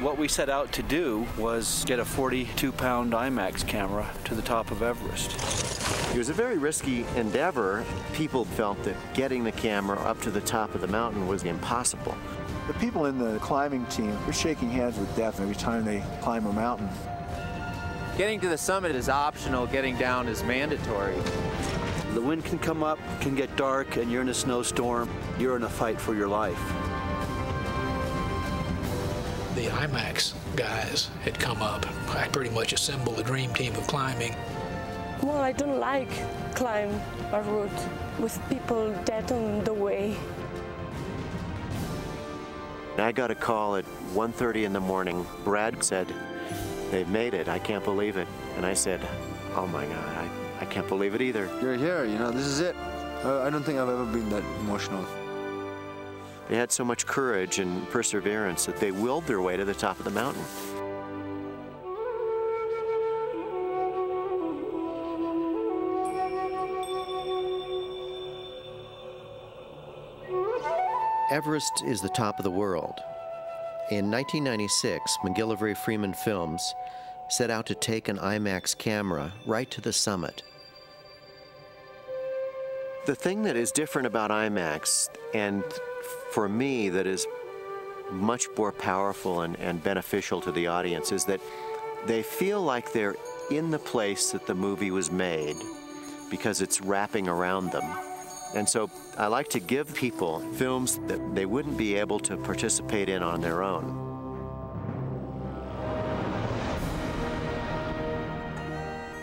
What we set out to do was get a 42-pound IMAX camera to the top of Everest. It was a very risky endeavor. People felt that getting the camera up to the top of the mountain was impossible. The people in the climbing team were shaking hands with death every time they climb a mountain. Getting to the summit is optional, getting down is mandatory. The wind can come up, can get dark, and you're in a snowstorm. You're in a fight for your life. The IMAX guys had come up. I pretty much assembled a dream team of climbing. Well, I don't like climb a route with people dead on the way. I got a call at 1:30 in the morning. Brad said, "They've made it. I can't believe it." And I said, "Oh my God, I can't believe it either." You're here, you know, this is it. I don't think I've ever been that emotional. They had so much courage and perseverance that they willed their way to the top of the mountain. Everest is the top of the world. In 1996, McGillivray Freeman Films set out to take an IMAX camera right to the summit. The thing that is different about IMAX, and for me that is much more powerful and beneficial to the audience, is that they feel like they're in the place that the movie was made because it's wrapping around them. And so I like to give people films that they wouldn't be able to participate in on their own.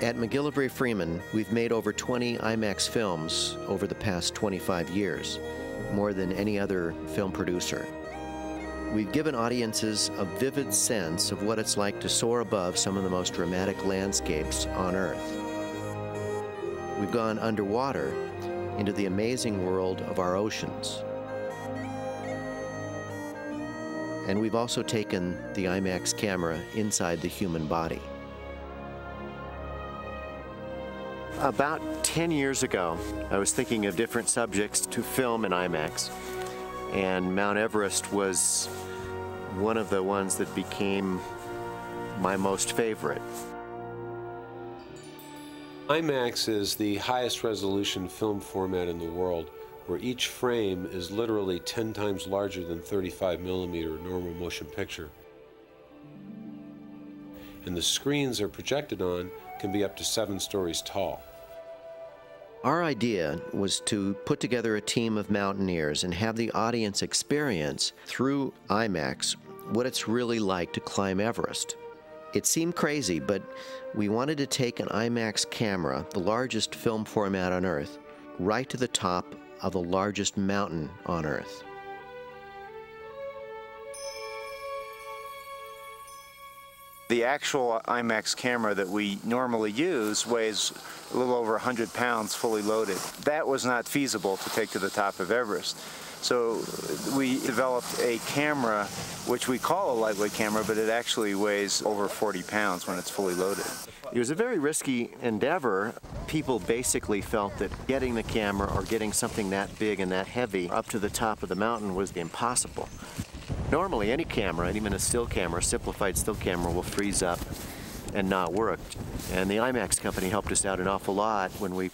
At McGillivray Freeman, we've made over 20 IMAX films over the past 25 years, more than any other film producer. We've given audiences a vivid sense of what it's like to soar above some of the most dramatic landscapes on Earth. We've gone underwater into the amazing world of our oceans. And we've also taken the IMAX camera inside the human body. About 10 years ago, I was thinking of different subjects to film in IMAX, and Mount Everest was one of the ones that became my most favorite. IMAX is the highest resolution film format in the world, where each frame is literally 10 times larger than 35mm normal motion picture. And the screens they're projected on can be up to 7 stories tall. Our idea was to put together a team of mountaineers and have the audience experience through IMAX what it's really like to climb Everest. It seemed crazy, but we wanted to take an IMAX camera, the largest film format on Earth, right to the top of the largest mountain on Earth. The actual IMAX camera that we normally use weighs a little over 100 pounds fully loaded. That was not feasible to take to the top of Everest. So we developed a camera which we call a lightweight camera, but it actually weighs over 40 pounds when it's fully loaded. It was a very risky endeavor. People basically felt that getting the camera or getting something that big and that heavy up to the top of the mountain was impossible. Normally any camera, even a still camera, simplified still camera, will freeze up and not work. And the IMAX company helped us out an awful lot when we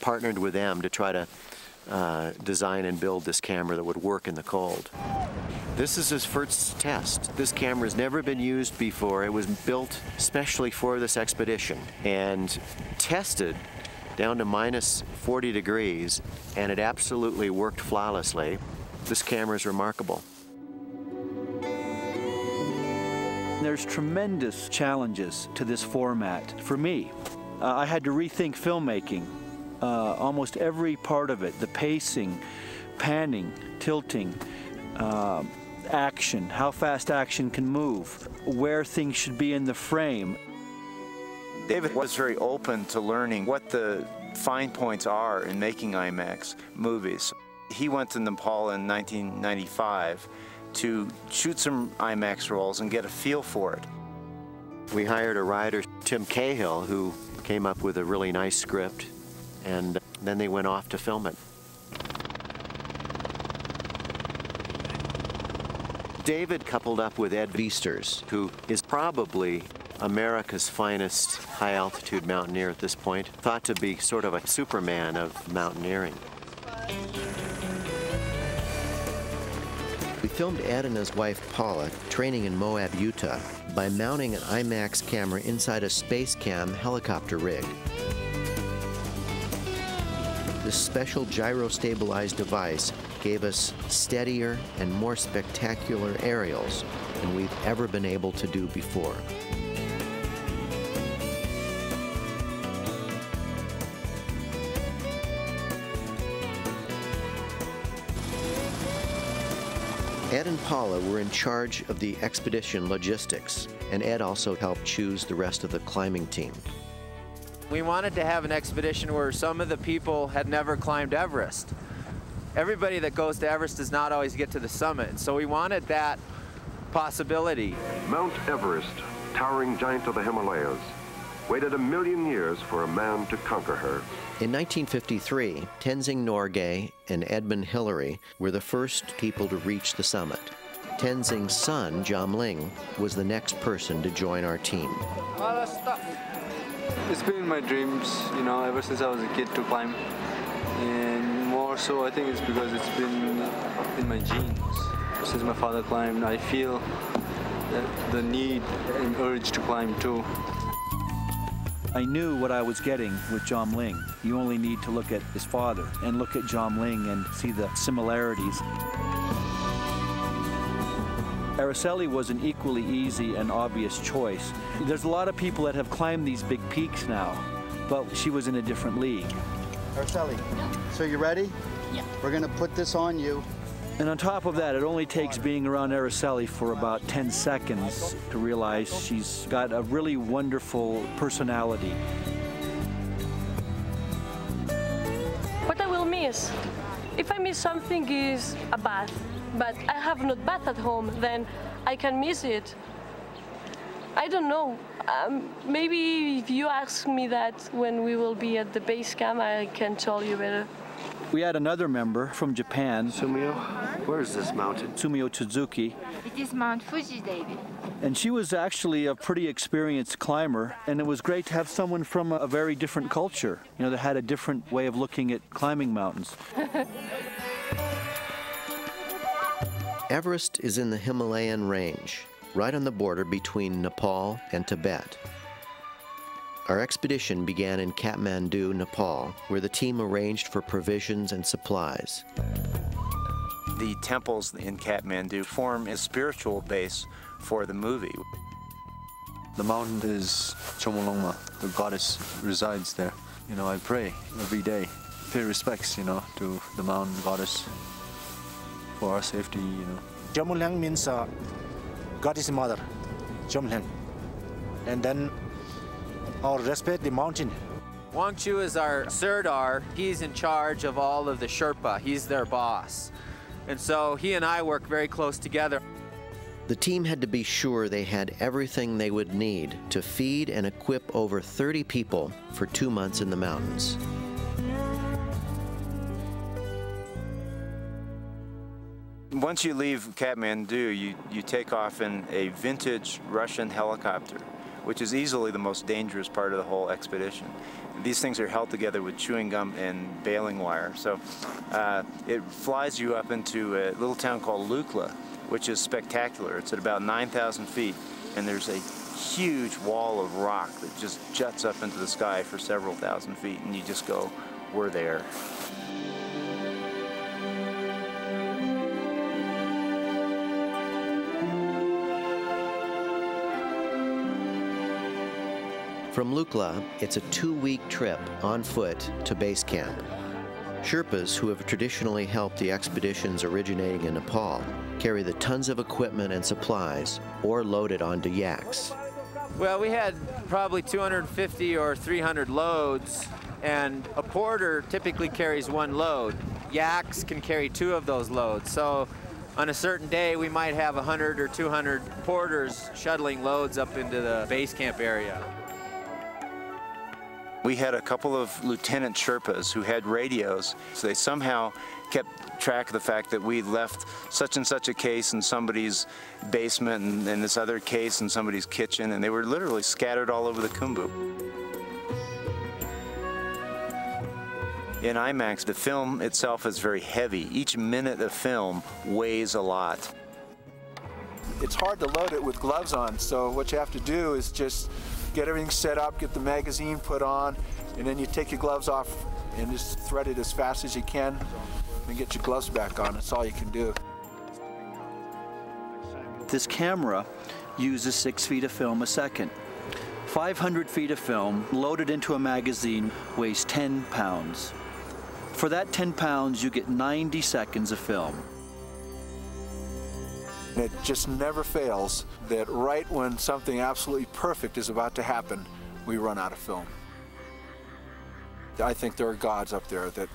partnered with them to try to design and build this camera that would work in the cold. This is his first test. This camera has never been used before. It was built specially for this expedition and tested down to minus 40 degrees, and it absolutely worked flawlessly. This camera is remarkable. There's tremendous challenges to this format. For me, I had to rethink filmmaking. Almost every part of it, the pacing, panning, tilting, action, how fast action can move, where things should be in the frame. David was very open to learning what the fine points are in making IMAX movies. He went to Nepal in 1995 to shoot some IMAX rolls and get a feel for it. We hired a writer, Tim Cahill, who came up with a really nice script, and then they went off to film it. David coupled up with Ed Viesturs, who is probably America's finest high-altitude mountaineer at this point, thought to be sort of a Superman of mountaineering. We filmed Ed and his wife Paula training in Moab, Utah, by mounting an IMAX camera inside a Space Cam helicopter rig. This special gyro-stabilized device gave us steadier and more spectacular aerials than we've ever been able to do before. Ed and Paula were in charge of the expedition logistics, and Ed also helped choose the rest of the climbing team. We wanted to have an expedition where some of the people had never climbed Everest. Everybody that goes to Everest does not always get to the summit, and so we wanted that possibility. Mount Everest, towering giant of the Himalayas, waited 1,000,000 years for a man to conquer her. In 1953, Tenzing Norgay and Edmund Hillary were the first people to reach the summit. Tenzing's son, Jomling, was the next person to join our team. It's been in my dreams, you know, ever since I was a kid to climb. And more so, I think it's because it's been in my genes. Since my father climbed, I feel the need and urge to climb too. I knew what I was getting with Jomling. You only need to look at his father and look at Jomling and see the similarities. Araceli was an equally easy and obvious choice. There's a lot of people that have climbed these big peaks now, but she was in a different league. Araceli, so you ready? Yeah. We're gonna put this on you. And on top of that, it only takes being around Araceli for about 10 seconds to realize she's got a really wonderful personality. What I will miss, if I miss something, is a bath. But I have not bath at home, then I can miss it. I don't know. Maybe if you ask me that when we will be at the base camp, I can tell you better. We had another member from Japan. Sumio, where is this mountain? Sumio Tsuzuki. It is Mount Fuji, David. And she was actually a pretty experienced climber, and it was great to have someone from a very different culture, you know, that had a different way of looking at climbing mountains. Everest is in the Himalayan range, right on the border between Nepal and Tibet. Our expedition began in Kathmandu, Nepal, where the team arranged for provisions and supplies. The temples in Kathmandu form a spiritual base for the movie. The mountain is Chomolungma, the goddess resides there. You know, I pray every day, pay respects, you know, to the mountain goddess for our safety, you know. Chomolung means goddess mother, Chomolung. And then our respect the mountain. Wangchu is our Sirdar. He's in charge of all of the Sherpa. He's their boss. And so he and I work very close together. The team had to be sure they had everything they would need to feed and equip over 30 people for 2 months in the mountains. Once you leave Kathmandu, you take off in a vintage Russian helicopter, which is easily the most dangerous part of the whole expedition. These things are held together with chewing gum and baling wire. So it flies you up into a little town called Lukla, which is spectacular. It's at about 9,000 feet, and there's a huge wall of rock that just juts up into the sky for several thousand feet, and you just go, we're there. From Lukla, it's a 2-week trip on foot to base camp. Sherpas, who have traditionally helped the expeditions originating in Nepal, carry the tons of equipment and supplies or load it onto yaks. Well, we had probably 250 or 300 loads, and a porter typically carries 1 load. Yaks can carry 2 of those loads. So on a certain day, we might have 100 or 200 porters shuttling loads up into the base camp area. We had a couple of lieutenant Sherpas who had radios, so they somehow kept track of the fact that we left such and such a case in somebody's basement and this other case in somebody's kitchen, and they were literally scattered all over the Khumbu. In IMAX, the film itself is very heavy. Each minute of film weighs a lot. It's hard to load it with gloves on, so what you have to do is just get everything set up, get the magazine put on, and then you take your gloves off and just thread it as fast as you can and get your gloves back on. That's all you can do. This camera uses 6 feet of film a second. 500 feet of film loaded into a magazine weighs 10 pounds. For that 10 pounds, you get 90 seconds of film. It just never fails that right when something absolutely perfect is about to happen, we run out of film. I think there are gods up there that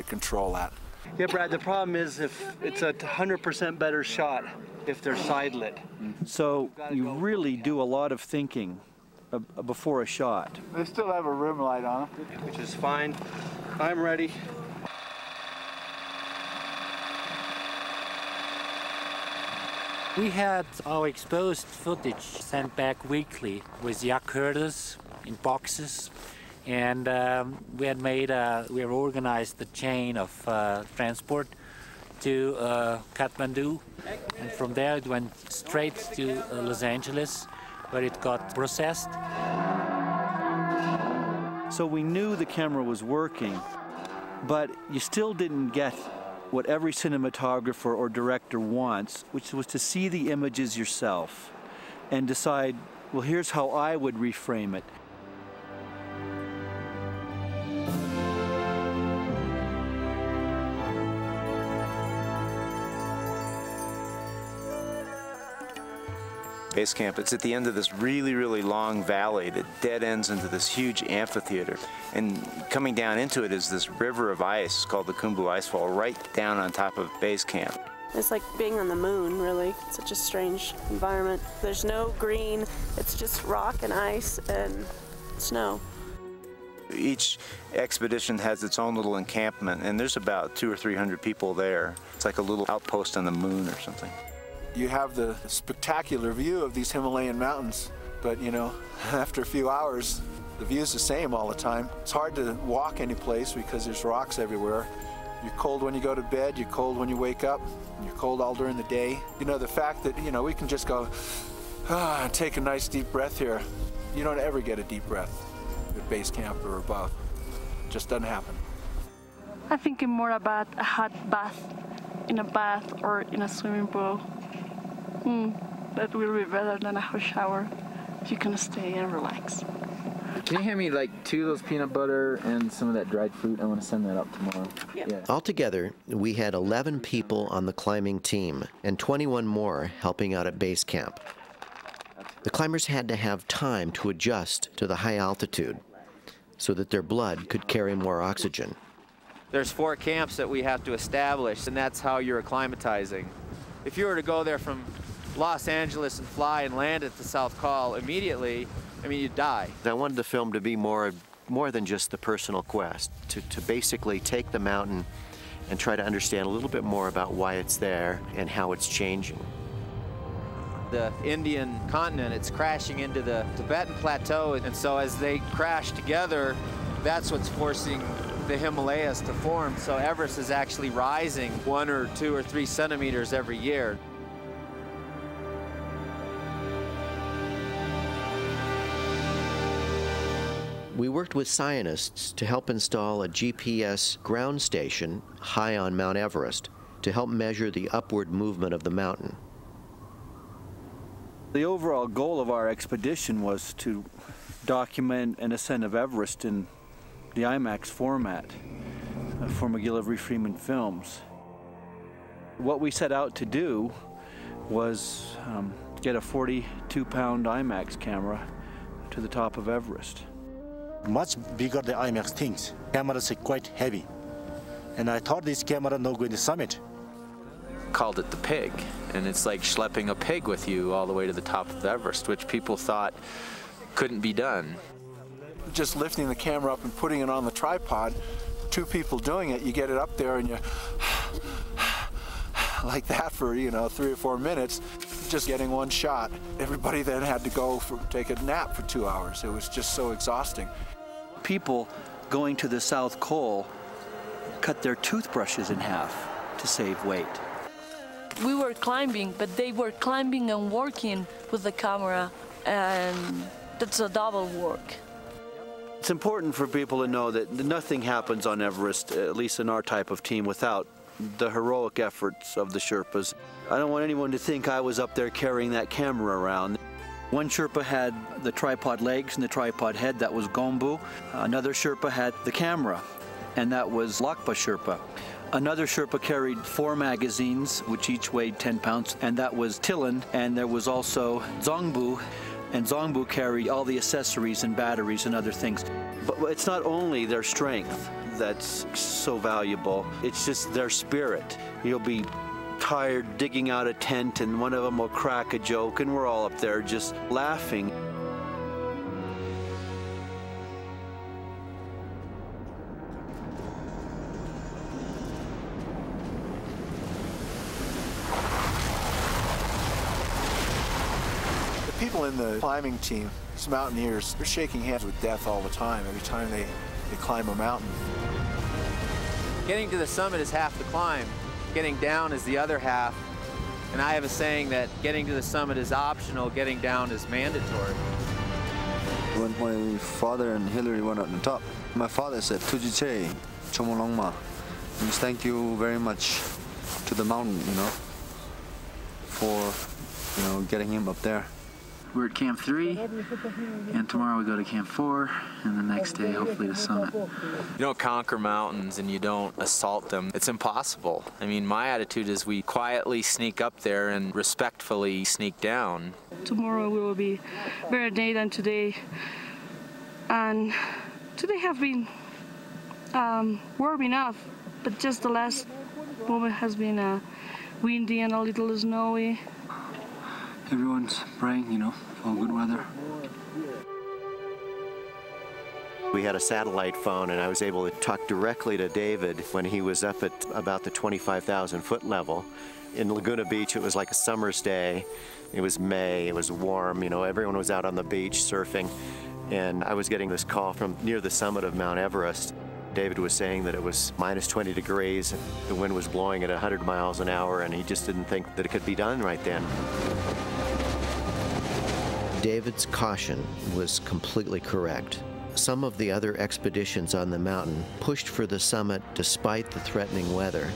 control that. Yeah, Brad, the problem is if it's a 100% better shot if they're side lit. So you really do a lot of thinking before a shot. They still have a rim light on them, which is fine. I'm ready. We had our exposed footage sent back weekly with yak herders in boxes, and we have organized the chain of transport to Kathmandu, and from there it went straight to Los Angeles, where it got processed. So we knew the camera was working, but you still didn't get what every cinematographer or director wants, which was to see the images yourself and decide, well, here's how I would reframe it. Base camp, it's at the end of this really, really long valley that dead ends into this huge amphitheater. And coming down into it is this river of ice called the Khumbu Icefall right down on top of base camp. It's like being on the moon, really. It's such a strange environment. There's no green, it's just rock and ice and snow. Each expedition has its own little encampment, and there's about 200 or 300 people there. It's like a little outpost on the moon or something. You have the spectacular view of these Himalayan mountains, but you know, after a few hours, the view's the same all the time. It's hard to walk any place because there's rocks everywhere. You're cold when you go to bed, you're cold when you wake up, and you're cold all during the day. You know, the fact that, you know, we can just go, and take a nice deep breath here. You don't ever get a deep breath at base camp or above. It just doesn't happen. I'm thinking more about a hot bath, in a bath or in a swimming pool. That will be better than a hot shower. You can stay and relax. Can you hand me like 2 of those peanut butter and some of that dried fruit? I want to send that up tomorrow. Yeah. Altogether, we had 11 people on the climbing team and 21 more helping out at base camp. The climbers had to have time to adjust to the high altitude so that their blood could carry more oxygen. There's 4 camps that we have to establish, and that's how you're acclimatizing. If you were to go there from Los Angeles and fly and land at the South Col immediately, I mean, you'd die. I wanted the film to be more than just the personal quest, to basically take the mountain and try to understand a little bit more about why it's there and how it's changing. The Indian continent, it's crashing into the Tibetan plateau, and so as they crash together, that's what's forcing the Himalayas to form. So Everest is actually rising 1 or 2 or 3 centimeters every year. We worked with scientists to help install a GPS ground station high on Mount Everest to help measure the upward movement of the mountain. The overall goal of our expedition was to document an ascent of Everest in the IMAX format for McGillivray-Freeman Films. What we set out to do was get a 42-pound IMAX camera to the top of Everest. Much bigger than IMAX things. Cameras are quite heavy. And I thought this camera not going to summit. Called it the pig, and it's like schlepping a pig with you all the way to the top of Everest, which people thought couldn't be done. Just lifting the camera up and putting it on the tripod, 2 people doing it, you get it up there and you like that for, 3 or 4 minutes, just getting one shot. Everybody then had to go take a nap for 2 hours. It was just so exhausting. People going to the South Pole cut their toothbrushes in half to save weight. We were climbing, but they were climbing and working with the camera, and that's a double work. It's important for people to know that nothing happens on Everest, at least in our type of team, without the heroic efforts of the Sherpas. I don't want anyone to think I was up there carrying that camera around. One Sherpa had the tripod legs and the tripod head, that was Gombu. Another Sherpa had the camera, and that was Lakpa Sherpa. Another Sherpa carried 4 magazines, which each weighed 10 pounds, and that was Tilan. And there was also Zongbu, and Zongbu carried all the accessories and batteries and other things. But it's not only their strength that's so valuable, it's just their spirit. You'll be tired digging out a tent and one of them will crack a joke and we're all up there just laughing. People in the climbing team, these mountaineers, they're shaking hands with death all the time every time they climb a mountain. Getting to the summit is half the climb. Getting down is the other half. And I have a saying that getting to the summit is optional, getting down is mandatory. When my father and Hillary went up the top, my father said, "Tujiche, chomolongma," means thank you very much to the mountain, for, getting him up there. We're at Camp 3, and tomorrow we go to Camp 4, and the next day, hopefully, the summit. You don't conquer mountains and you don't assault them. It's impossible. I mean, my attitude is we quietly sneak up there and respectfully sneak down. Tomorrow we will be better day than today, and today have been warm enough, but just the last moment has been windy and a little snowy. Everyone's praying, for good weather. We had a satellite phone and I was able to talk directly to David when he was up at about the 25,000 foot level. In Laguna Beach, it was like a summer's day. It was May, it was warm, everyone was out on the beach surfing. And I was getting this call from near the summit of Mount Everest. David was saying that it was minus 20 degrees, the wind was blowing at 100 miles an hour, and he just didn't think that it could be done right then. David's caution was completely correct. Some of the other expeditions on the mountain pushed for the summit despite the threatening weather,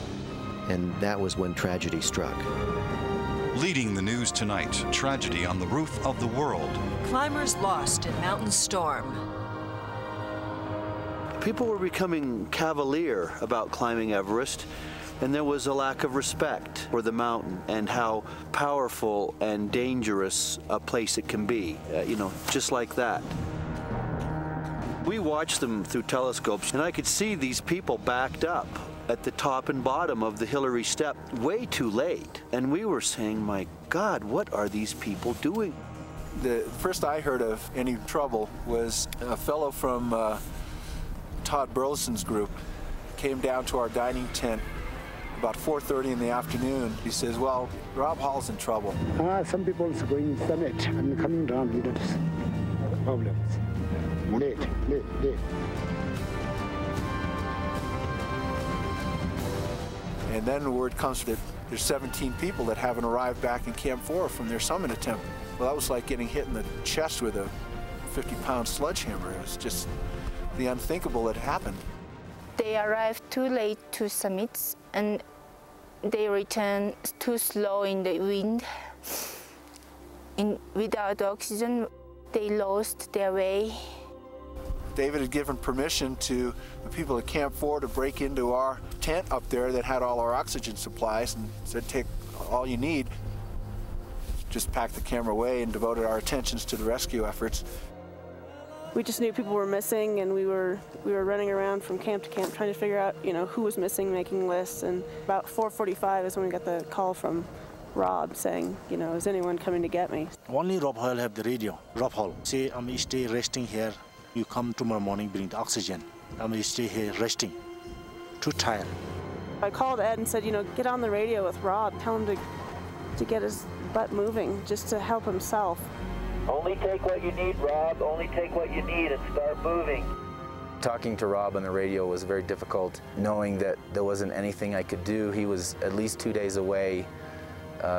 and that was when tragedy struck. Leading the news tonight, tragedy on the roof of the world. Climbers lost in mountain storm. People were becoming cavalier about climbing Everest, and there was a lack of respect for the mountain and how powerful and dangerous a place it can be, just like that. We watched them through telescopes, and I could see these people backed up at the top and bottom of the Hillary Step way too late. And we were saying, my God, what are these people doing? The first I heard of any trouble was a fellow from Todd Burleson's group came down to our dining tent about 4:30 in the afternoon. He says, well, Rob Hall's in trouble. Some people are going summit and coming down with problems. Late. And then word comes that there's 17 people that haven't arrived back in Camp 4 from their summit attempt. Well, that was like getting hit in the chest with a 50-pound sledgehammer. It was just the unthinkable that happened. They arrived too late to summits, and they returned too slow in the wind. Without oxygen, they lost their way. David had given permission to the people at Camp 4 to break into our tent up there that had all our oxygen supplies and said, take all you need. Just packed the camera away and devoted our attentions to the rescue efforts. We just knew people were missing, and we were running around from camp to camp trying to figure out, who was missing, making lists. And about 4:45 is when we got the call from Rob saying, is anyone coming to get me? Only Rob Hall have the radio. Rob Hall say, I'm stay resting here. You come tomorrow morning, bring the oxygen. I'm stay here resting. Too tired. I called Ed and said, you know, get on the radio with Rob, tell him to get his butt moving, just to help himself. Only take what you need, Rob. Only take what you need and start moving. Talking to Rob on the radio was very difficult, knowing that there wasn't anything I could do. He was at least 2 days away.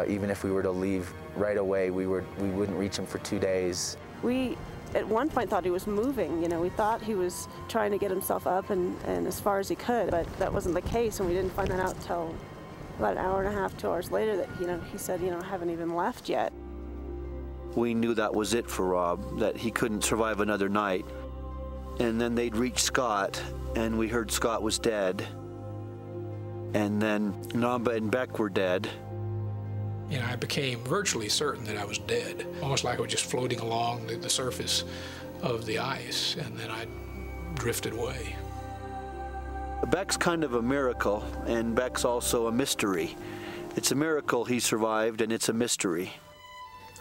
Even if we were to leave right away, we wouldn't reach him for 2 days. We, at one point, thought he was moving. You know, we thought he was trying to get himself up and as far as he could, but that wasn't the case, and we didn't find that out until about an hour and a half, 2 hours later that, you know, he said, you know, I haven't even left yet. We knew that was it for Rob, that he couldn't survive another night. And then they'd reached Scott, and we heard Scott was dead. And then Namba and Beck were dead. You know, I became virtually certain that I was dead, almost like I was just floating along the surface of the ice, and then I drifted away. Beck's kind of a miracle, and Beck's also a mystery. It's a miracle he survived, and it's a mystery.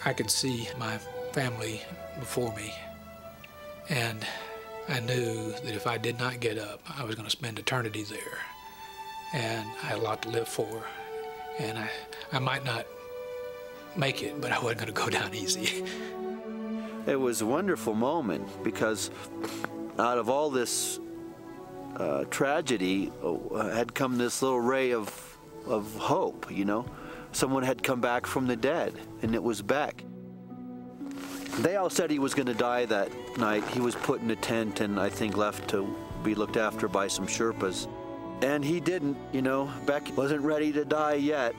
I could see my family before me, and I knew that if I did not get up, I was going to spend eternity there. And I had a lot to live for, and I might not make it, but I wasn't going to go down easy. It was a wonderful moment, because out of all this tragedy had come this little ray of hope, you know? Someone had come back from the dead, and it was Beck. They all said he was going to die that night. He was put in a tent and I think left to be looked after by some Sherpas. And he didn't, you know. Beck wasn't ready to die yet.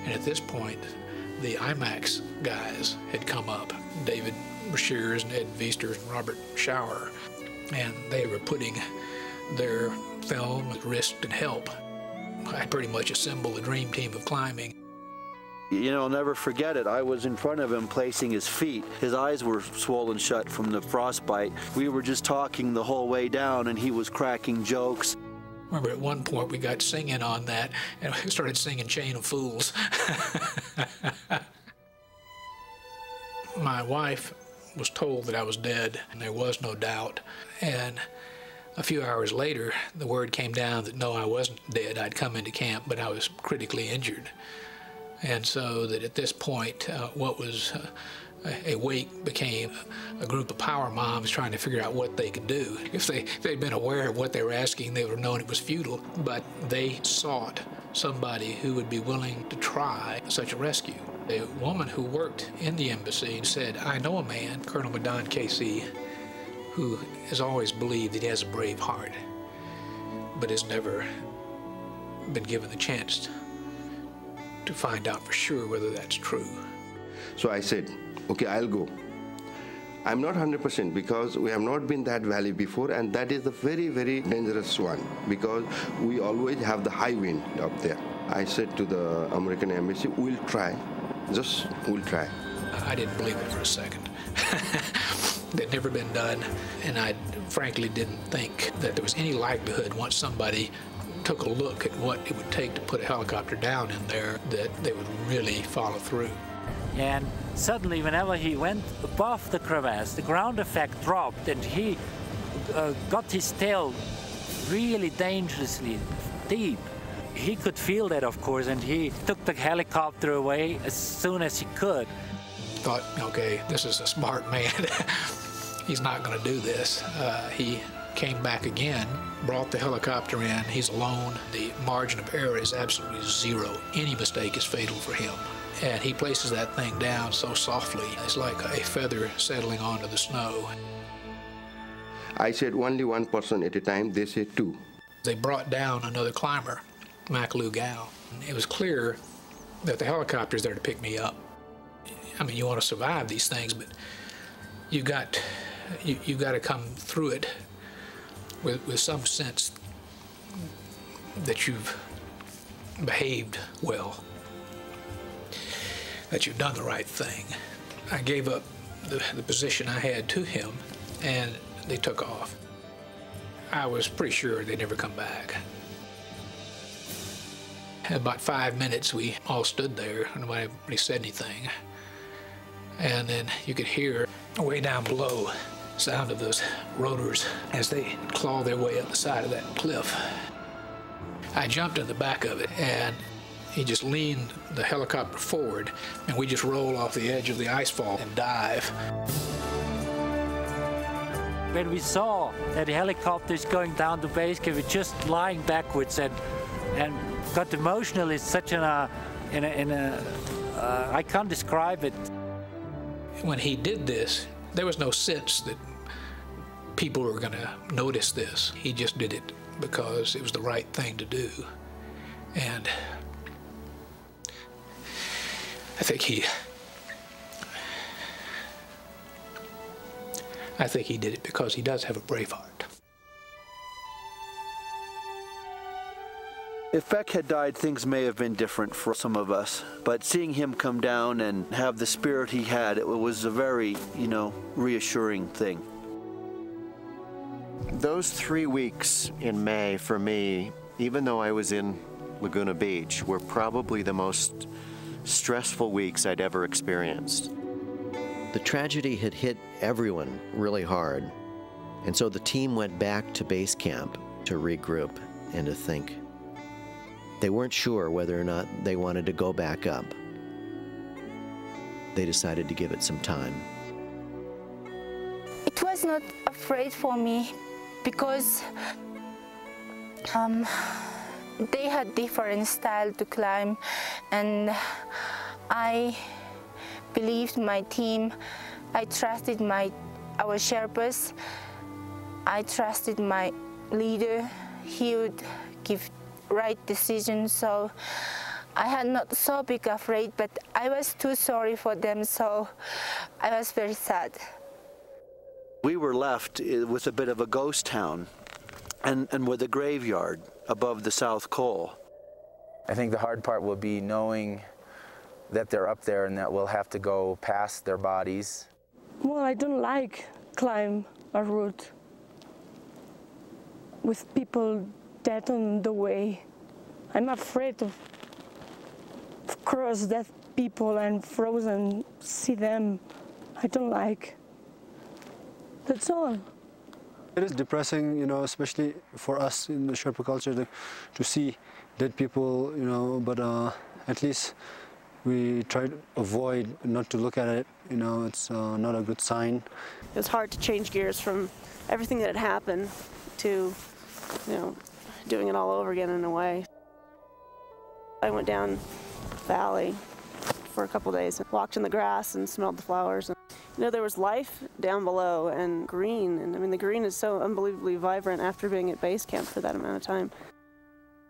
And at this point, the IMAX guys had come up. David Shears and Ed Viester and Robert Schauer. And they were putting their film at risk and help. I pretty much assembled a dream team of climbing. You know, I'll never forget it. I was in front of him placing his feet. His eyes were swollen shut from the frostbite. We were just talking the whole way down, and he was cracking jokes. Remember, at one point we got singing on that, and we started singing Chain of Fools. My wife was told that I was dead, and there was no doubt. And a few hours later, the word came down that no, I wasn't dead. I'd come into camp, but I was critically injured. And so that at this point, what was a wake became a group of power moms trying to figure out what they could do. If they'd been aware of what they were asking, they would have known it was futile. But they sought somebody who would be willing to try such a rescue. A woman who worked in the embassy said, I know a man, Colonel Madon Casey, who has always believed that he has a brave heart, but has never been given the chance to find out for sure whether that's true. So I said, okay, I'll go. I'm not 100% because we have not been that valley before, and that is a very, very dangerous one because we always have the high wind up there. I said to the American embassy, we'll try, just we'll try. I didn't believe it for a second. That'd never been done, and I frankly didn't think that there was any likelihood once somebody took a look at what it would take to put a helicopter down in there that they would really follow through. And suddenly, whenever he went above the crevasse, the ground effect dropped, and he got his tail really dangerously deep. He could feel that, of course, and he took the helicopter away as soon as he could. Thought, okay, this is a smart man. He's not going to do this. He came back again, brought the helicopter in. He's alone. The margin of error is absolutely zero. Any mistake is fatal for him. And he places that thing down so softly. It's like a feather settling onto the snow. I said only one person at a time. They said two. They brought down another climber, Macalou Gao. It was clear that the helicopter's there to pick me up. I mean, you want to survive these things, but you got to come through it with some sense that you've behaved well, that you've done the right thing. I gave up the position I had to him, and they took off. I was pretty sure they'd never come back. In about 5 minutes, we all stood there, and nobody really said anything. And then you could hear way down below the sound of those rotors as they claw their way up the side of that cliff. I jumped in the back of it, and he just leaned the helicopter forward, and we just roll off the edge of the icefall and dive. When we saw that the helicopters going down to base camp, we're just lying backwards and got emotional. It's such I can't describe it. When he did this, there was no sense that people were going to notice this. He just did it because it was the right thing to do. And I think he did it because he does have a brave heart. If Beck had died, things may have been different for some of us. But seeing him come down and have the spirit he had, it was a very, reassuring thing. Those 3 weeks in May for me, even though I was in Laguna Beach, were probably the most stressful weeks I'd ever experienced. The tragedy had hit everyone really hard, and so the team went back to base camp to regroup and to think. They weren't sure whether or not they wanted to go back up. They decided to give it some time. It was not afraid for me because they had different style to climb, and I believed my team. I trusted our Sherpas. I trusted my leader. He would give right decision. So I had not so big afraid, but I was too sorry for them, so I was very sad. We were left with a bit of a ghost town and with a graveyard above the South Col. I think the hard part will be knowing that they're up there and that we'll have to go past their bodies. Well, I don't like climb a route with people dead on the way. I'm afraid of cross dead people and frozen, see them. I don't like. That's all. It is depressing, especially for us in the Sherpa culture to see dead people, but at least we try to avoid not to look at it. It's not a good sign. It was hard to change gears from everything that had happened to, doing it all over again in a way. I went down the valley for a couple days and walked in the grass and smelled the flowers. And, there was life down below and green. And I mean, the green is so unbelievably vibrant after being at base camp for that amount of time.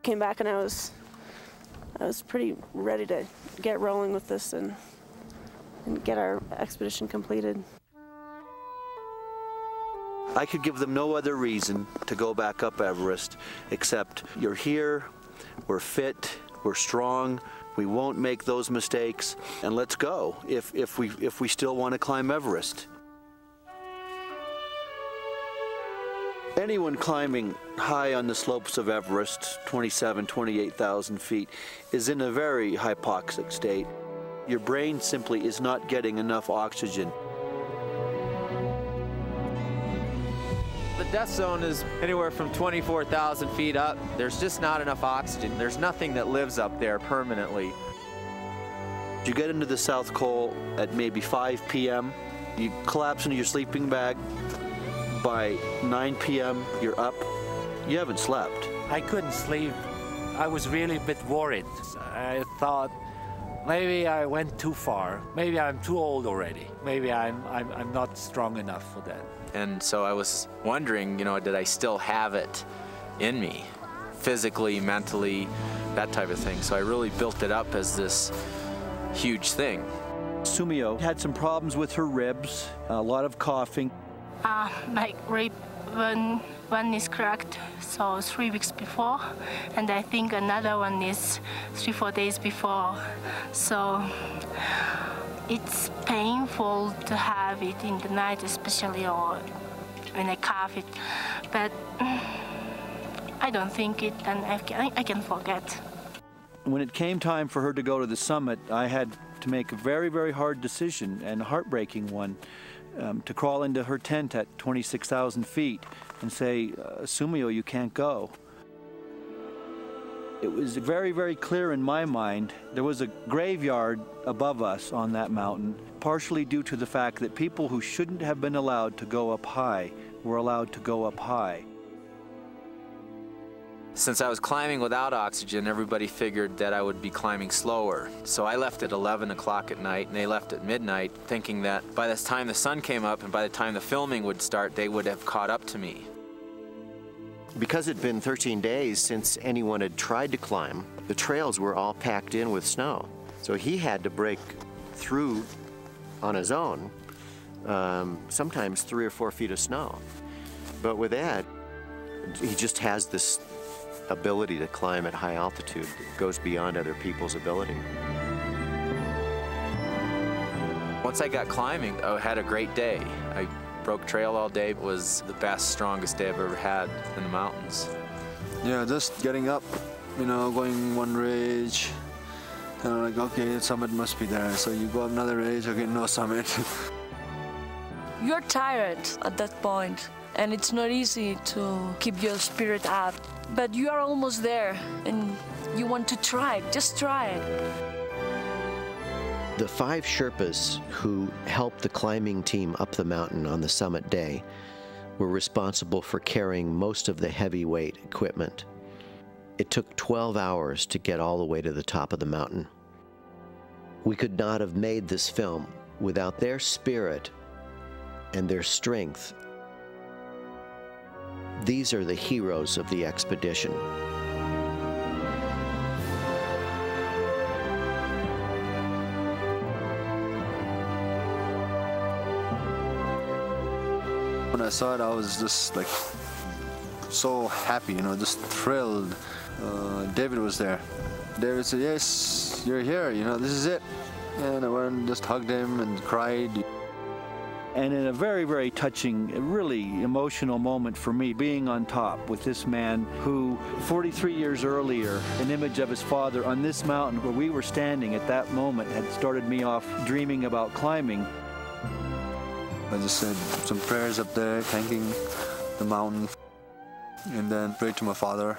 Came back and I was pretty ready to get rolling with this and get our expedition completed. I could give them no other reason to go back up Everest except you're here, we're fit, we're strong, we won't make those mistakes, and let's go if we still want to climb Everest. Anyone climbing high on the slopes of Everest, 28,000 feet, is in a very hypoxic state. Your brain simply is not getting enough oxygen. The death zone is anywhere from 24,000 feet up. There's just not enough oxygen. There's nothing that lives up there permanently. You get into the South Col at maybe 5 p.m. You collapse into your sleeping bag. By 9 p.m., you're up. You haven't slept. I couldn't sleep. I was really a bit worried. I thought maybe I went too far. Maybe I'm too old already. Maybe I'm not strong enough for that. And so I was wondering, did I still have it in me? Physically, mentally, that type of thing. So I really built it up as this huge thing. Sumio had some problems with her ribs, a lot of coughing. My rib, one is cracked, so 3 weeks before, and I think another one is 3-4 days before. So it's painful to have it in the night, especially, or when I cough it. But I don't think it, and I can forget. When it came time for her to go to the summit, I had to make a very, very hard decision, and a heartbreaking one, to crawl into her tent at 26,000 feet and say, Sumio, you can't go. It was very, very clear in my mind. There was a graveyard above us on that mountain, partially due to the fact that people who shouldn't have been allowed to go up high were allowed to go up high. Since I was climbing without oxygen, everybody figured that I would be climbing slower. So I left at 11 o'clock at night, and they left at midnight, thinking that by the time the sun came up and by the time the filming would start, they would have caught up to me. Because it had been 13 days since anyone had tried to climb, the trails were all packed in with snow. So he had to break through on his own, sometimes 3 or 4 feet of snow. But with Ed, he just has this ability to climb at high altitude that goes beyond other people's ability. Once I got climbing, I had a great day. I broke trail all day. It was the best, strongest day I've ever had in the mountains. Yeah, just getting up, you know, going one ridge, and I'm like, okay, the summit must be there. So you go up another ridge, okay, no summit. You're tired at that point, and it's not easy to keep your spirit up. But you are almost there, and you want to try it. Just try it. The 5 Sherpas who helped the climbing team up the mountain on the summit day were responsible for carrying most of the heavyweight equipment. It took 12 hours to get all the way to the top of the mountain. We could not have made this film without their spirit and their strength. These are the heroes of the expedition. When I saw it, I was just like so happy, you know, just thrilled. David was there. David said, yes, you're here, you know, this is it. And I went and just hugged him and cried. And in a very, very touching, really emotional moment for me, being on top with this man who, 43 years earlier, an image of his father on this mountain where we were standing at that moment had started me off dreaming about climbing. I just said some prayers up there, thanking the mountain, and then prayed to my father.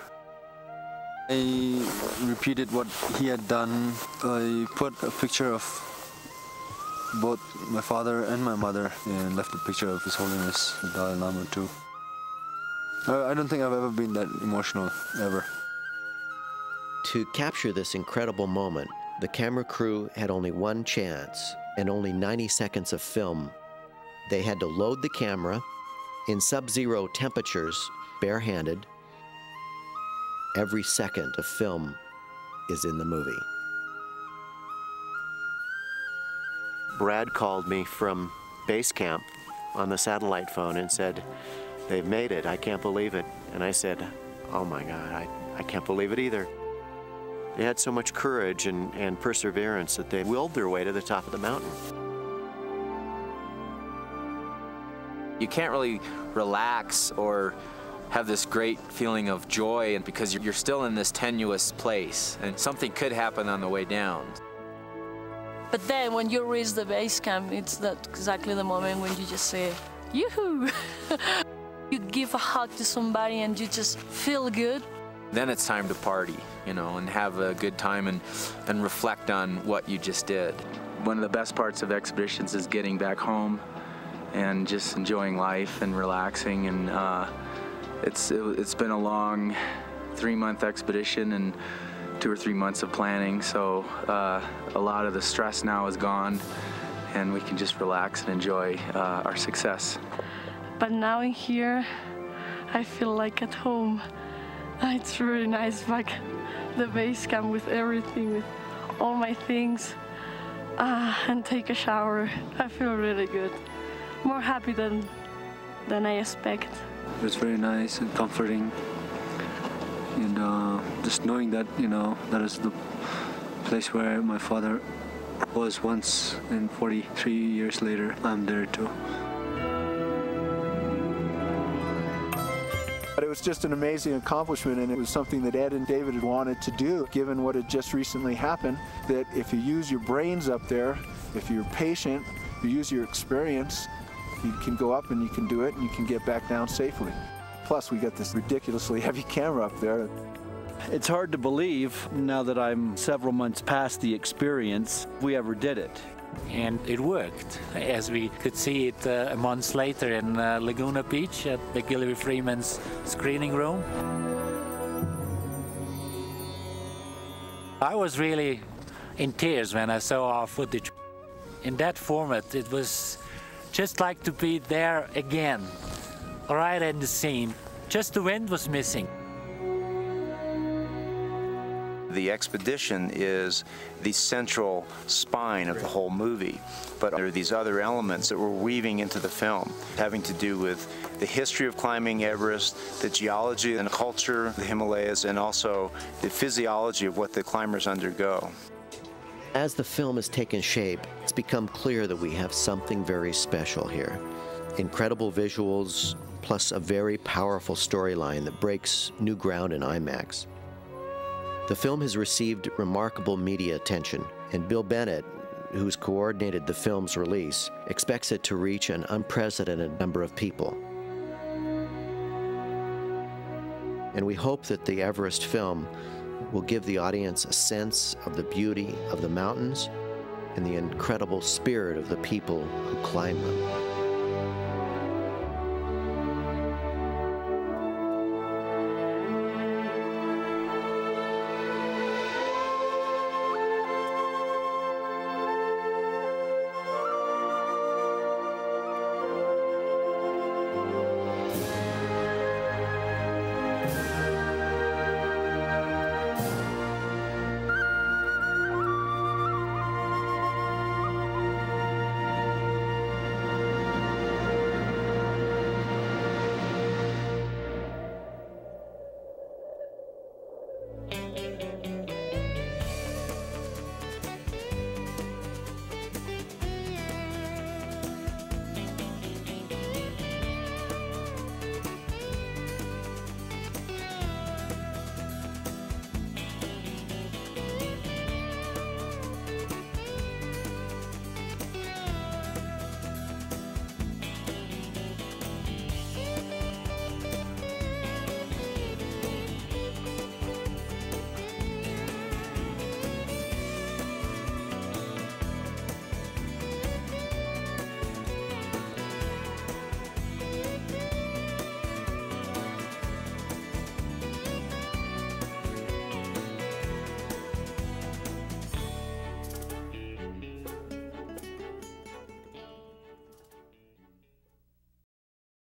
I repeated what he had done. I put a picture of both my father and my mother and left a picture of His Holiness, the Dalai Lama too. I don't think I've ever been that emotional, ever. To capture this incredible moment, the camera crew had only one chance and only 90 seconds of film. They had to load the camera in sub-zero temperatures, barehanded. Every second of film is in the movie. Brad called me from base camp on the satellite phone and said, they've made it, I can't believe it. And I said, oh my God, I can't believe it either. They had so much courage and perseverance that they willed their way to the top of the mountain. You can't really relax or have this great feeling of joy and because you're still in this tenuous place and something could happen on the way down. But then when you reach the base camp, it's that exactly the moment when you just say, yoo-hoo! You give a hug to somebody and you just feel good. Then it's time to party, you know, and have a good time and reflect on what you just did. One of the best parts of expeditions is getting back home and just enjoying life and relaxing. And it's been a long 3-month expedition and 2 or 3 months of planning, so a lot of the stress now is gone and we can just relax and enjoy our success. But now in here, I feel like at home. It's really nice back the base camp with everything, with all my things, and take a shower. I feel really good. More happy than I expect. It was very nice and comforting. And just knowing that, you know, that is the place where my father was once, and 43 years later, I'm there too. But it was just an amazing accomplishment, and it was something that Ed and David had wanted to do, given what had just recently happened, that if you use your brains up there, if you're patient, you use your experience, you can go up and you can do it, and you can get back down safely. Plus, we got this ridiculously heavy camera up there. It's hard to believe, now that I'm several months past the experience, we ever did it. And it worked, as we could see it a month later in Laguna Beach at McGillivray Freeman's screening room. I was really in tears when I saw our footage. In that format, it was just like to be there again, right in the scene. Just the wind was missing. The expedition is the central spine of the whole movie, but there are these other elements that we're weaving into the film, having to do with the history of climbing Everest, the geology and culture of the Himalayas, and also the physiology of what the climbers undergo. As the film has taken shape, it's become clear that we have something very special here. Incredible visuals, plus a very powerful storyline that breaks new ground in IMAX. The film has received remarkable media attention, and Bill Bennett, who's coordinated the film's release, expects it to reach an unprecedented number of people. And we hope that the Everest film will give the audience a sense of the beauty of the mountains and the incredible spirit of the people who climb them.